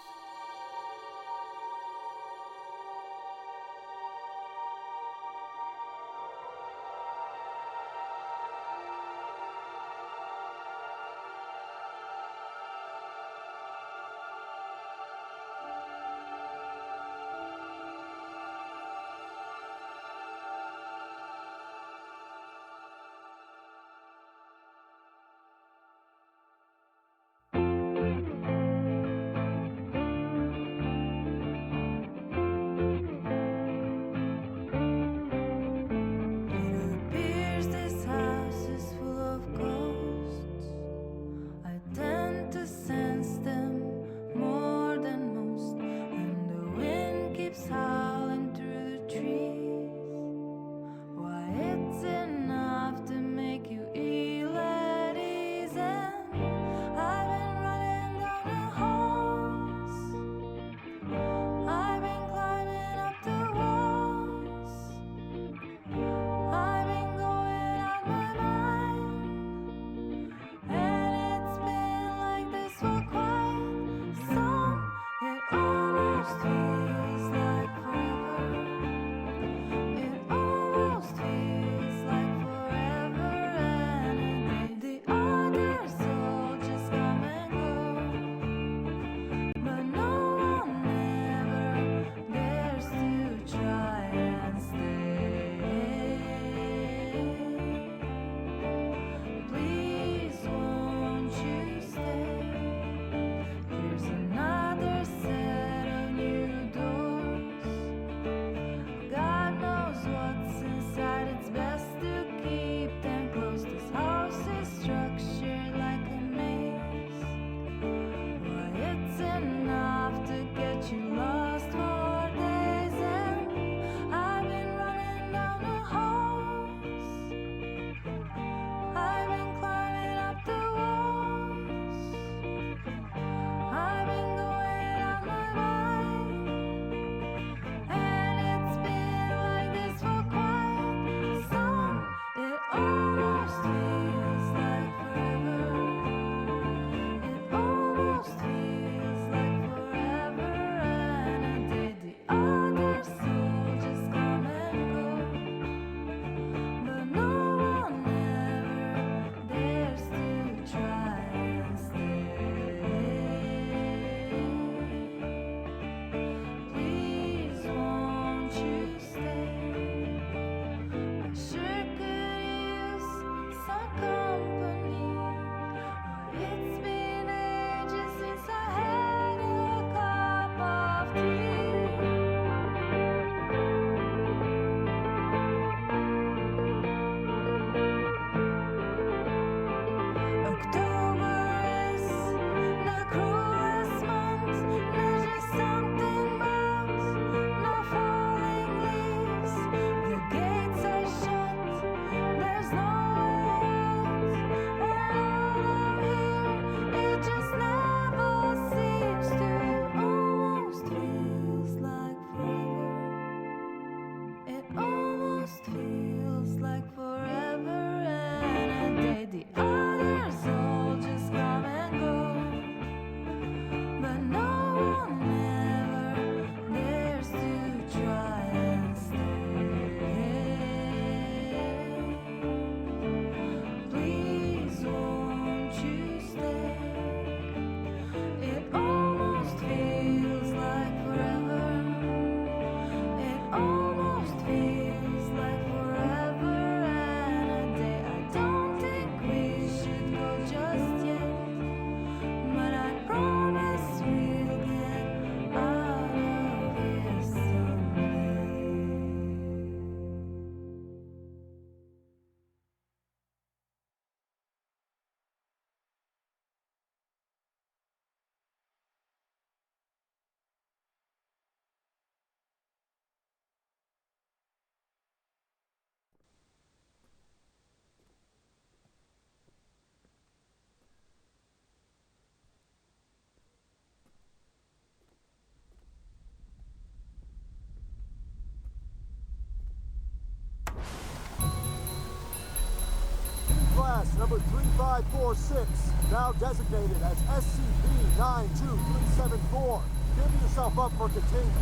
class number 3546, now designated as SCP-92374. Give yourself up for containment.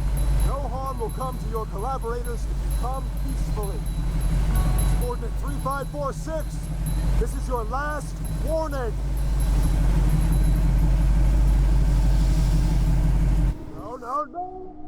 No harm will come to your collaborators if you come peacefully. Subordinate 3546, this is your last warning. No, no, no!